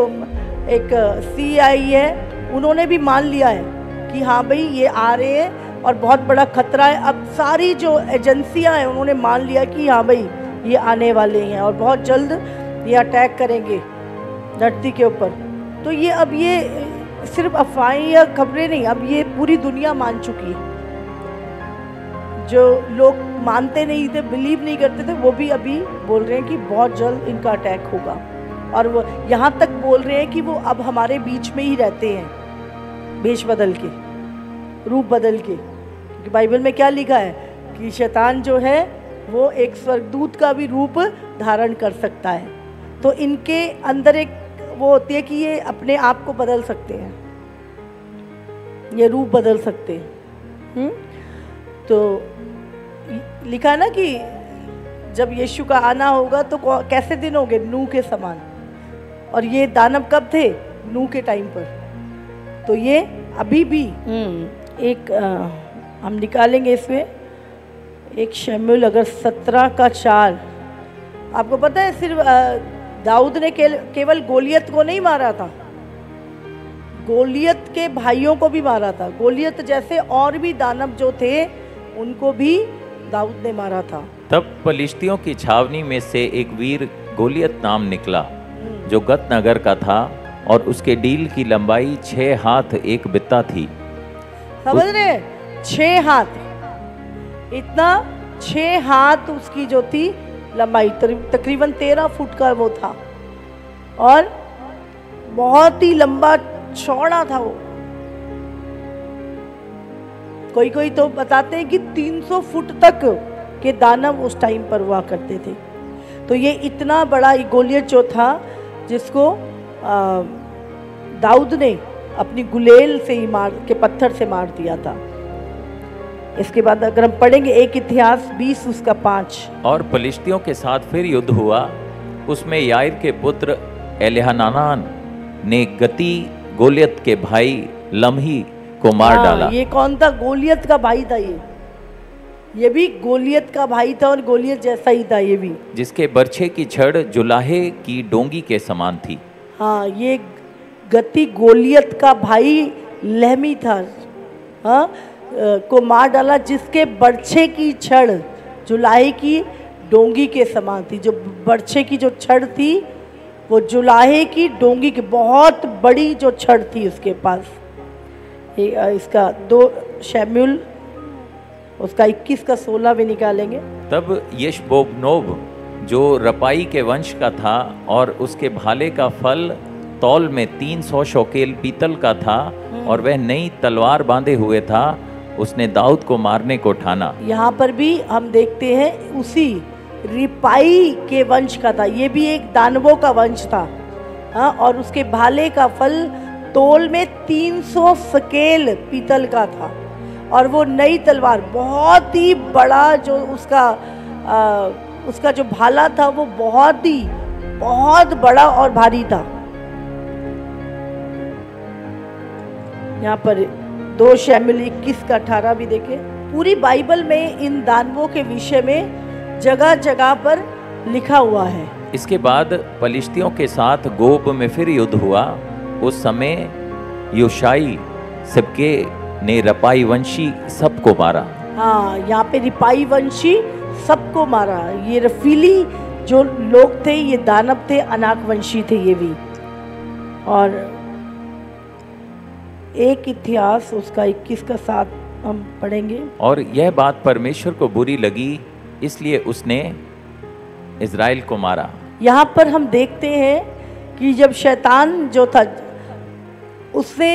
एक CIA है, उन्होंने भी मान लिया है कि हाँ भाई ये आ रहे हैं, और बहुत बड़ा खतरा है। अब सारी जो एजेंसियां हैं उन्होंने मान लिया कि हाँ भाई ये आने वाले हैं और बहुत जल्द ये अटैक करेंगे धरती के ऊपर। तो ये अब ये सिर्फ अफवाहें या खबरें नहीं, अब ये पूरी दुनिया मान चुकी है। जो लोग मानते नहीं थे, बिलीव नहीं करते थे, वो भी अभी बोल रहे हैं कि बहुत जल्द इनका अटैक होगा। और वो यहाँ तक बोल रहे हैं कि वो अब हमारे बीच में ही रहते हैं, वेश बदल के, रूप बदल के। क्योंकि बाइबल में क्या लिखा है कि शैतान जो है वो एक स्वर्गदूत का भी रूप धारण कर सकता है। तो इनके अंदर एक वो होती है कि ये अपने आप को बदल सकते हैं, ये रूप बदल सकते हैं। तो लिखा है ना कि जब यीशु का आना होगा तो कैसे दिन होंगे, नूह के समान। और ये दानव कब थे, नूह के टाइम पर। तो ये अभी भी एक हम निकालेंगे इसमें एक शमूएल अगर 17:4। आपको पता है सिर्फ दाऊद ने केवल गोलियत को नहीं मारा था, गोलियत के भाइयों को भी मारा था। गोलियत जैसे और भी दानव जो थे उनको भी दाऊद ने मारा था। तब पलिश्तियों की छावनी में से एक वीर गोलियत नाम निकला, जो गत नगर का था, और उसके डील की लंबाई 6 हाथ 1 बित्ता थी। समझ रहे, 6 हाथ, इतना 6 हाथ उसकी जो थी लंबाई, तकरीबन 13 फुट का वो था, और बहुत ही लंबा चौड़ा था वो। कोई कोई तो बताते हैं कि 300 फुट तक के दानव उस टाइम पर हुआ करते थे। तो ये इतना बड़ा गोलियत जो था, जिसको दाऊद ने अपनी गुलेल से ही के पत्थर से मार दिया था। इसके बाद अगर हम पढ़ेंगे 1 इतिहास 20:5। और पलिश्तियों के साथ फिर युद्ध हुआ, उसमें याईर के पुत्र एल्हनान ने गती गोलियत के भाई लम्ही को मार डाला। ये कौन था, गोलियत का भाई था। ये भी गोलियत का भाई था और गोलियत जैसा ही था ये भी, जिसके बर्छे की छड़ जुलाहे की डोंगी के समान थी। हाँ, ये गति गोलियत का भाई लहमी था, हाँ, को मार डाला, जिसके बर्छे की छड़ जुलाहे की डोंगी के समान थी। जो बर्छे की जो छड़ थी वो जुलाहे की डोंगी की बहुत बड़ी जो छड़ थी उसके पास। इसका 2 शमूएल उसका 21:16 भी निकालेंगे। तब यशबोबनोब जो रपाई के वंश का था और उसके भाले का फल तौल में 300 शौकेल पीतल का था और वह नई तलवार बांधे हुए था, उसने दाऊद को मारने को ठाना। यहाँ पर भी हम देखते हैं उसी रिपाई के वंश का था, ये भी एक दानवों का वंश था, हाँ, और उसके भाले का फल तोल में 300 शकेल पीतल का था, और वो नई तलवार बहुत ही बड़ा जो उसका जो भाला था वो बहुत बड़ा और भारी था। यहाँ पर 2 शमूएल 21:18 भी देखें। पूरी बाइबल में इन दानवों के विषय में जगह जगह पर लिखा हुआ है। इसके बाद पलिश्तियों के साथ गोब में फिर युद्ध हुआ। उस समय योशाई सबके ने रपाई वंशी सबको मारा। हाँ, यहाँ पे रिपाई वंशी सबको मारा। ये रफीली जो लोग थे, ये दानव थे, अनाक वंशी थे ये भी। और 1 इतिहास उसका 21:7 हम पढ़ेंगे। और यह बात परमेश्वर को बुरी लगी, इसलिए उसने इज़राइल को मारा। यहाँ पर हम देखते हैं कि जब शैतान जो था उसने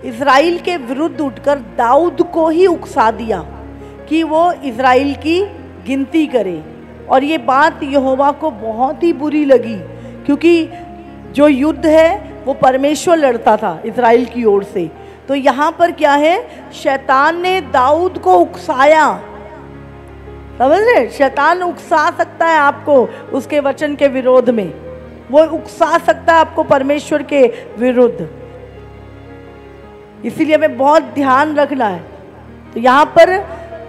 इज़राइल के विरुद्ध उठकर दाऊद को ही उकसा दिया कि वो इज़राइल की गिनती करे। और ये बात यहोवा को बहुत ही बुरी लगी, क्योंकि जो युद्ध है वो परमेश्वर लड़ता था इज़राइल की ओर से। तो यहाँ पर क्या है, शैतान ने दाऊद को उकसाया। समझ रहे, शैतान उकसा सकता है आपको उसके वचन के विरोध में, वो उकसा सकता है आपको परमेश्वर के विरुद्ध। इसीलिए हमें बहुत ध्यान रखना है। तो यहाँ पर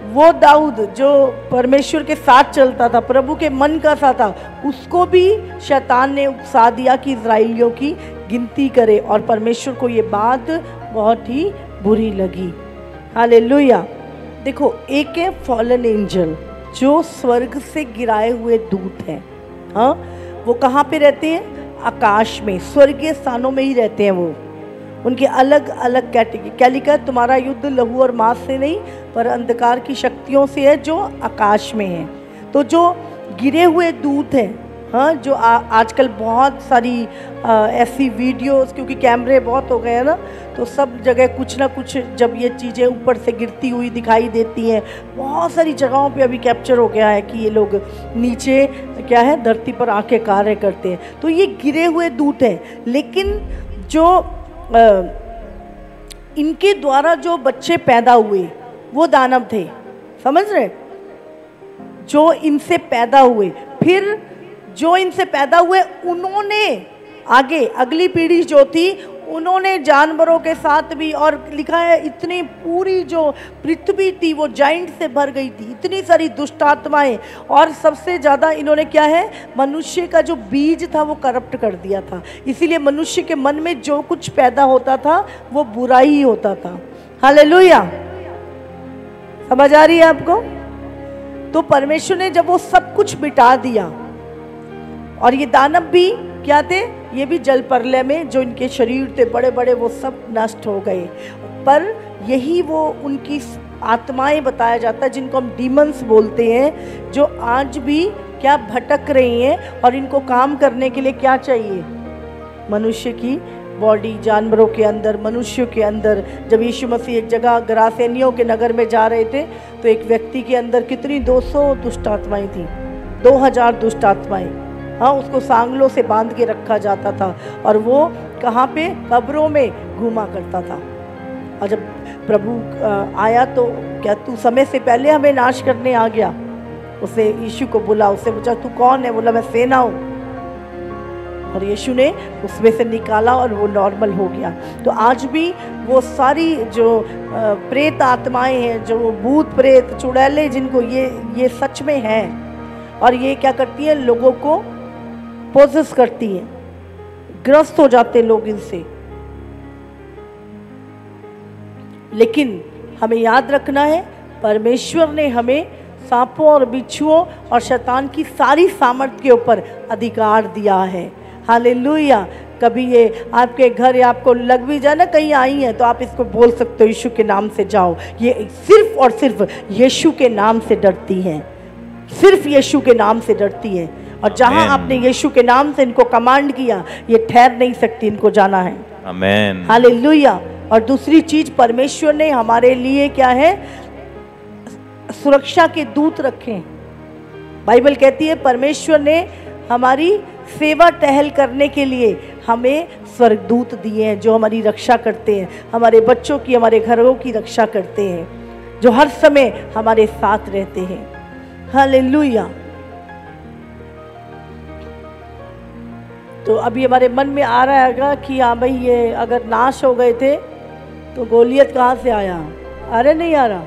वो दाऊद जो परमेश्वर के साथ चलता था, प्रभु के मन का सा था, उसको भी शैतान ने उकसा दिया कि इज़राइलियों की गिनती करे, और परमेश्वर को ये बात बहुत ही बुरी लगी। हालेलुया। देखो, एक है फॉलन एंजल, जो स्वर्ग से गिराए हुए दूत हैं। हाँ, वो कहाँ पे रहते हैं? आकाश में, स्वर्गीय स्थानों में ही रहते हैं वो। उनकी अलग अलग कैटेगरी। क्या लिखा है? तुम्हारा युद्ध लहू और मांस से नहीं पर अंधकार की शक्तियों से है जो आकाश में है। तो जो गिरे हुए दूत हैं, हाँ, जो आजकल बहुत सारी ऐसी वीडियोस, क्योंकि कैमरे बहुत हो गए हैं ना, तो सब जगह कुछ ना कुछ जब ये चीज़ें ऊपर से गिरती हुई दिखाई देती हैं, बहुत सारी जगहों पे अभी कैप्चर हो गया है कि ये लोग नीचे क्या है, धरती पर आके कार्य करते हैं। तो ये गिरे हुए दूत हैं, लेकिन जो इनके द्वारा जो बच्चे पैदा हुए वो दानव थे। समझ रहे? जो इनसे पैदा हुए, फिर जो इनसे पैदा हुए उन्होंने आगे अगली पीढ़ी जो थी उन्होंने जानवरों के साथ भी, और लिखा है इतनी पूरी जो पृथ्वी थी वो जाइंट से भर गई थी, इतनी सारी दुष्ट आत्माएं, और सबसे ज़्यादा इन्होंने क्या है, मनुष्य का जो बीज था वो करप्ट कर दिया था। इसीलिए मनुष्य के मन में जो कुछ पैदा होता था वो बुरा ही होता था। हालेलुया। समझ आ रही है आपको? तो परमेश्वर ने जब वो सब कुछ मिटा दिया, और ये दानव भी क्या थे, ये भी जल प्रलय में जो इनके शरीर थे बड़े बड़े वो सब नष्ट हो गए। पर यही वो उनकी आत्माएं बताया जाता है जिनको हम डीमंस बोलते हैं, जो आज भी क्या भटक रही हैं, और इनको काम करने के लिए क्या चाहिए? मनुष्य की बॉडी, जानवरों के अंदर, मनुष्यों के अंदर। जब यीशु मसीह एक जगह गरासेनियों के नगर में जा रहे थे तो एक व्यक्ति के अंदर कितनी 200 दुष्ट आत्माएं थी, 2000 दुष्ट आत्माएं। हाँ, उसको सांगलों से बांध के रखा जाता था, और वो कहाँ पे? कब्रों में घूमा करता था। और जब प्रभु आया तो क्या तू समय से पहले हमें नाश करने आ गया? उसे यीशु को बोला, उससे पूछा तू कौन है? बोला मैं सेना हूँ। और यीशु ने उसमें से निकाला और वो नॉर्मल हो गया। तो आज भी वो सारी जो प्रेत आत्माएं हैं, जो भूत प्रेत चुड़ैले, जिनको ये सच में है, और ये क्या करती है, लोगों को पोजेस करती है, ग्रस्त हो जाते लोग इनसे। लेकिन हमें याद रखना है, परमेश्वर ने हमें सांपों और बिच्छुओं और शैतान की सारी सामर्थ के ऊपर अधिकार दिया है। हालेलुया। कभी ये आपके घर या आपको लग भी जाए ना कहीं आई है, तो आप इसको बोल सकते हो, यीशु के नाम से जाओ। ये सिर्फ और सिर्फ यीशु के नाम से डरती हैं, सिर्फ यीशु के नाम से डरती है। और जहां आपने यीशु के नाम से इनको कमांड किया, ये ठहर नहीं सकती, इनको जाना है। आमेन। हालेलुया। और दूसरी चीज, परमेश्वर ने हमारे लिए क्या है, सुरक्षा के दूत रखे। बाइबल कहती है परमेश्वर ने हमारी सेवा टहल करने के लिए हमें स्वर्गदूत दिए हैं, जो हमारी रक्षा करते हैं, हमारे बच्चों की, हमारे घरों की रक्षा करते हैं, जो हर समय हमारे साथ रहते हैं। हालेलुया। तो अभी हमारे मन में आ रहा हैगा कि हाँ भाई, ये अगर नाश हो गए थे तो गोलियत कहाँ से आया? अरे नहीं आ रहा,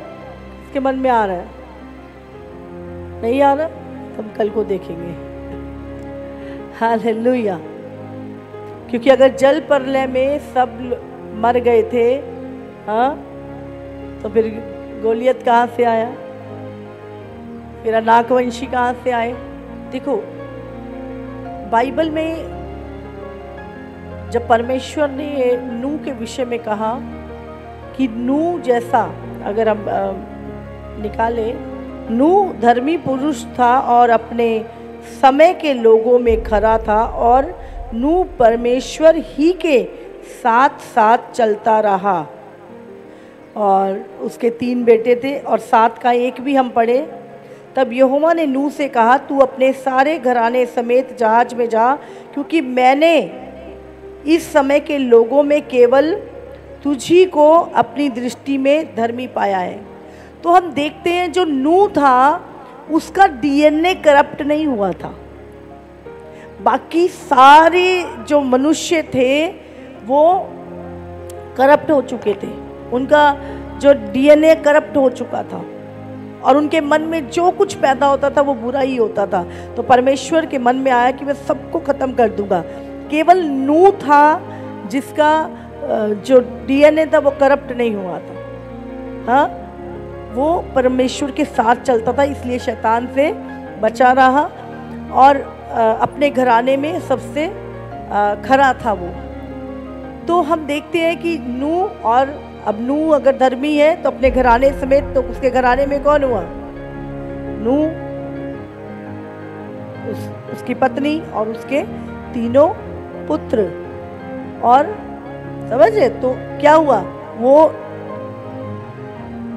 इसके मन में आ रहा है, नहीं आ रहा, तो हम कल को देखेंगे। हालेलुया। क्योंकि अगर जल प्रलय में सब मर गए थे, हाँ, तो फिर गोलियत कहाँ से आया? फिर अनाकवंशी कहाँ से आए? देखो, बाइबल में जब परमेश्वर ने नूह के विषय में कहा कि नूह जैसा, अगर हम निकाले, नूह धर्मी पुरुष था और अपने समय के लोगों में खरा था, और नूह परमेश्वर ही के साथ साथ चलता रहा, और उसके 3 बेटे थे और 7 का एक भी हम पढ़े। तब यहोवा ने नूह से कहा, तू अपने सारे घराने समेत जहाज में जा, क्योंकि मैंने इस समय के लोगों में केवल तुझी को अपनी दृष्टि में धर्मी पाया है। तो हम देखते हैं जो नूह था उसका डीएनए करप्ट नहीं हुआ था, बाकी सारे जो मनुष्य थे वो करप्ट हो चुके थे, उनका जो डीएनए करप्ट हो चुका था, और उनके मन में जो कुछ पैदा होता था वो बुरा ही होता था। तो परमेश्वर के मन में आया कि मैं सबको ख़त्म कर दूंगा। केवल नूह था जिसका जो डीएनए था वो करप्ट नहीं हुआ था। हाँ, वो परमेश्वर के साथ चलता था, इसलिए शैतान से बचा रहा और अपने घराने में सबसे खरा था वो। तो हम देखते हैं कि नूह, और अब नूह अगर धर्मी है तो अपने घराने समेत, तो उसके घराने में कौन हुआ? नूह, उसकी पत्नी और उसके तीनों पुत्र। और समझे तो क्या हुआ, वो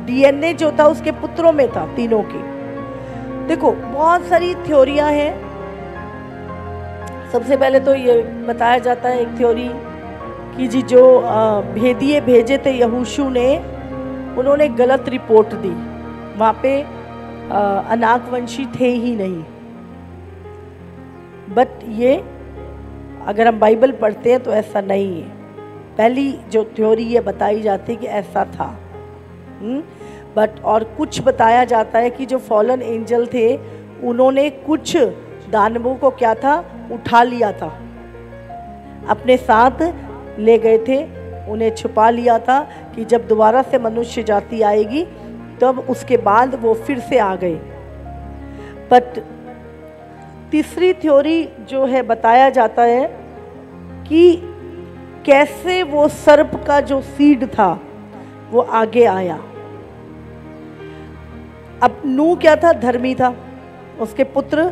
डीएनए जो था उसके पुत्रों में था, तीनों की। देखो बहुत सारी थ्योरियां हैं। सबसे पहले तो ये बताया जाता है एक थ्योरी कि जी जो भेदिए भेजे थे यहोशू ने, उन्होंने गलत रिपोर्ट दी, वहाँ पे अनाकवंशी थे ही नहीं। बट ये अगर हम बाइबल पढ़ते हैं तो ऐसा नहीं है। पहली जो थ्योरी ये बताई जाती है कि ऐसा था। बट और कुछ बताया जाता है कि जो फॉलन एंजल थे उन्होंने कुछ दानवों को क्या था, उठा लिया था, अपने साथ ले गए थे, उन्हें छुपा लिया था कि जब दोबारा से मनुष्य जाति आएगी तब उसके बाद वो फिर से आ गए। बट तीसरी थ्योरी जो है, बताया जाता है कि कैसे वो सर्प का जो सीड था वो आगे आया। अब नूह क्या था, धर्मी था, उसके पुत्र,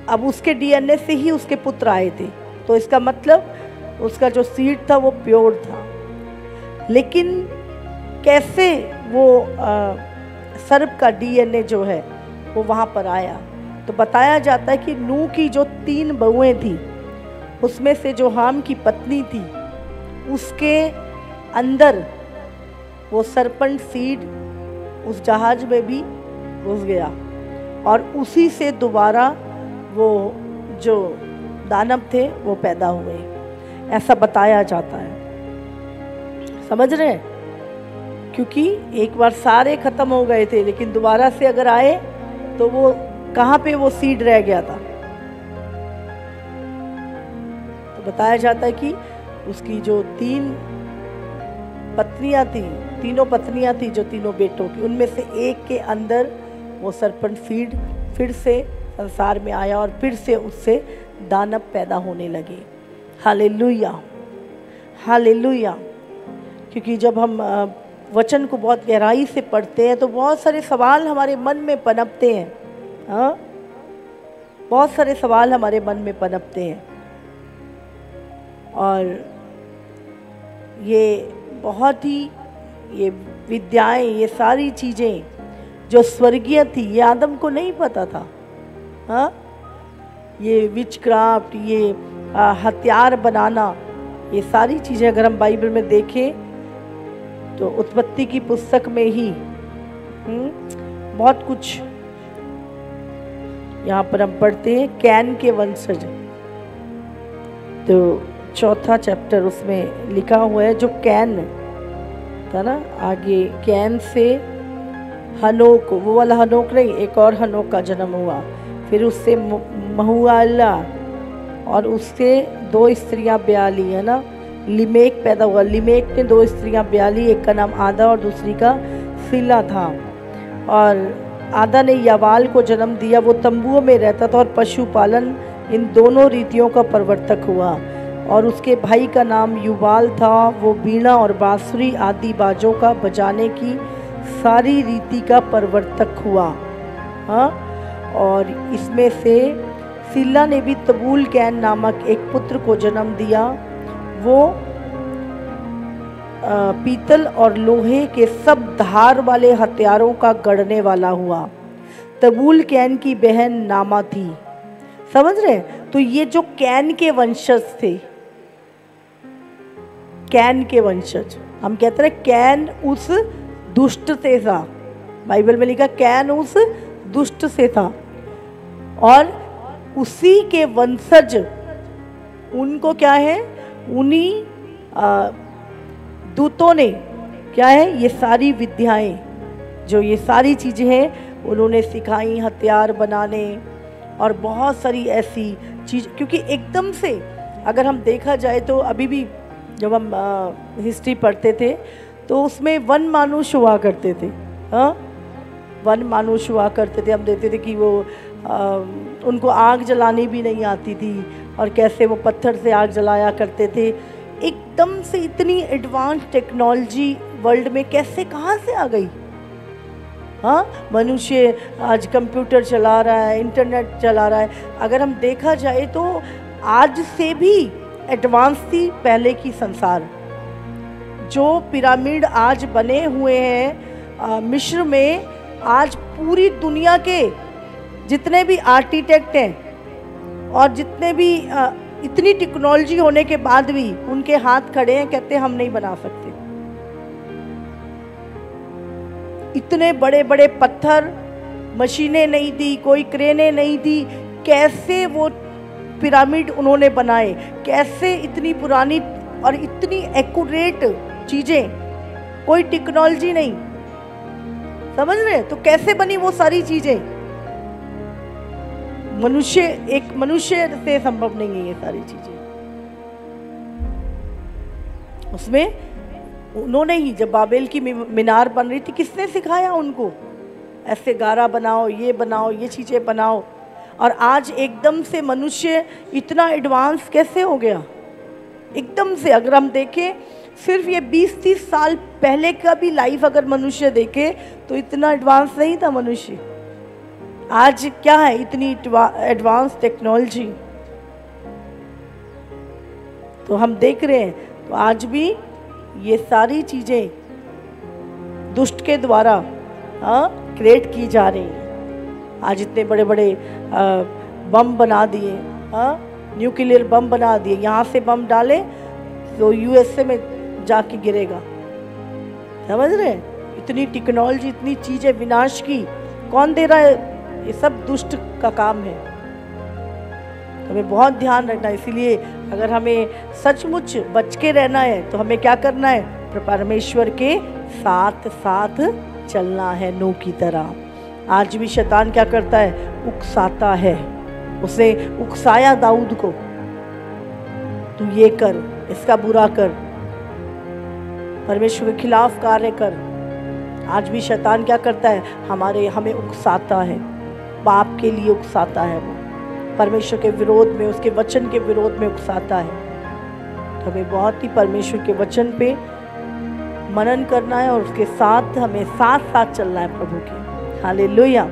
अब उसके डीएनए से ही उसके पुत्र आए थे, तो इसका मतलब उसका जो सीड था वो प्योर था। लेकिन कैसे वो सर्प का डीएनए जो है वो वहाँ पर आया, तो बताया जाता है कि नूह की जो 3 बहुएं थी, उसमें से जो हाम की पत्नी थी उसके अंदर वो सरपंट सीड उस जहाज में भी घुस गया और उसी से दोबारा वो जो दानव थे वो पैदा हुए, ऐसा बताया जाता है। समझ रहे हैं? क्योंकि एक बार सारे खत्म हो गए थे, लेकिन दोबारा से अगर आए तो वो कहाँ पे वो सीड रह गया था। तो बताया जाता है कि उसकी जो 3 पत्नियां थी, तीनों पत्नियां थी जो तीनों बेटों की, उनमें से एक के अंदर वो सरपंच सीड फिर से संसार में आया और फिर से उससे दानव पैदा होने लगे। Hallelujah, hallelujah. क्योंकि जब हम वचन को बहुत गहराई से पढ़ते हैं तो बहुत सारे सवाल हमारे मन में पनपते हैं। हाँ, बहुत सारे सवाल हमारे मन में पनपते हैं और ये बहुत ही ये विद्याएं, ये सारी चीज़ें जो स्वर्गीय थी, ये आदम को नहीं पता था। हाँ, ये विचक्राफ्ट, ये हथियार बनाना, ये सारी चीज़ें अगर हम बाइबल में देखें तो उत्पत्ति की पुस्तक में ही बहुत कुछ यहाँ पर हम पढ़ते हैं। कैन के वंशज, तो 4था चैप्टर उसमें लिखा हुआ है, जो कैन था ना, आगे कैन से हनोक, वो वाला हनोक नहीं, एक और हनोक का जन्म हुआ, फिर उससे महुआला और उससे 2 स्त्रियां ब्याह ली, है ना। लिमेक पैदा हुआ, लिमेक ने 2 स्त्रियां ब्याह ली, एक का नाम आदा और दूसरी का सिला था। और आदा ने यावाल को जन्म दिया, वो तंबुओं में रहता था और पशुपालन, इन दोनों रीतियों का प्रवर्तक हुआ। और उसके भाई का नाम युवाल था, वो बीणा और बांसुरी आदि बाजों का बजाने की सारी रीति का प्रवर्तक हुआ। हाँ, और इसमें से सिल्ला ने भी तबूल कैन नामक एक पुत्र को जन्म दिया, वो पीतल और लोहे के सब धार वाले हथियारों का गढ़ने वाला हुआ। तबूल कैन की बहन नामा थी। समझ रहे? तो ये जो कैन के वंशज थे, कैन के वंशज, हम कहते हैं कैन उस दुष्ट से था, बाइबल में लिखा कैन उस दुष्ट से था, और उसी के वंशज उनको क्या है, उन्हीं दूतों ने क्या है, ये सारी विद्याएं, जो ये सारी चीज़ें हैं उन्होंने सिखाई, हथियार बनाने और बहुत सारी ऐसी चीज़। क्योंकि एकदम से अगर हम देखा जाए तो अभी भी जब हम हिस्ट्री पढ़ते थे तो उसमें वन मानुष हुआ करते थे। हाँ, वन मानुष हुआ करते थे। हम देखते थे कि वो उनको आग जलानी भी नहीं आती थी और कैसे वो पत्थर से आग जलाया करते थे। एकदम से इतनी एडवांस टेक्नोलॉजी वर्ल्ड में कैसे, कहाँ से आ गई? हाँ, मनुष्य आज कंप्यूटर चला रहा है, इंटरनेट चला रहा है। अगर हम देखा जाए तो आज से भी एडवांस थी पहले की संसार। जो पिरामिड आज बने हुए हैं मिस्र में, आज पूरी दुनिया के जितने भी आर्किटेक्ट हैं और जितने भी इतनी टेक्नोलॉजी होने के बाद भी उनके हाथ खड़े हैं, कहते हैं हम नहीं बना सकते। इतने बड़े बड़े पत्थर, मशीनें नहीं थी, कोई क्रेनें नहीं थी, कैसे वो पिरामिड उन्होंने बनाए, कैसे इतनी पुरानी और इतनी एक्यूरेट चीजें, कोई टेक्नोलॉजी नहीं, समझ रहे? तो कैसे बनी वो सारी चीजें? एक मनुष्य से संभव नहीं है ये सारी चीजें। उसमें उन्होंने ही, जब बाबेल की मीनार बन रही थी, किसने सिखाया उनको? ऐसे गारा बनाओ, ये बनाओ, ये चीजें बनाओ। और आज एकदम से मनुष्य इतना एडवांस कैसे हो गया? एकदम से अगर हम देखें, सिर्फ ये 20-30 साल पहले का भी लाइफ अगर मनुष्य देखे तो इतना एडवांस नहीं था मनुष्य। आज क्या है? इतनी एडवांस टेक्नोलॉजी। तो हम देख रहे हैं, तो आज भी ये सारी चीजें दुष्ट के द्वारा क्रिएट की जा रही हैं। आज इतने बड़े बड़े बम बना दिए, न्यूक्लियर बम बना दिए। यहाँ से बम डाले तो यूएसए में जाके गिरेगा, समझ रहे हैं? इतनी टेक्नोलॉजी, इतनी चीजें विनाश की कौन दे रहा है? ये सब दुष्ट का काम है। तो हमें बहुत ध्यान रखना है। इसीलिए अगर हमें सचमुच बच के रहना है तो हमें क्या करना है? परमेश्वर के साथ साथ चलना है, नूह की तरह। आज भी शैतान क्या करता है? उकसाता है। उसने उकसाया दाऊद को, तू ये कर, इसका बुरा कर, परमेश्वर के खिलाफ कार्य कर। आज भी शैतान क्या करता है? हमें उकसाता है, पाप के लिए उकसाता है, वो परमेश्वर के विरोध में, उसके वचन के विरोध में उकसाता है। तो हमें बहुत ही परमेश्वर के वचन पे मनन करना है और उसके साथ हमें साथ साथ चलना है प्रभु के। हालेलुया।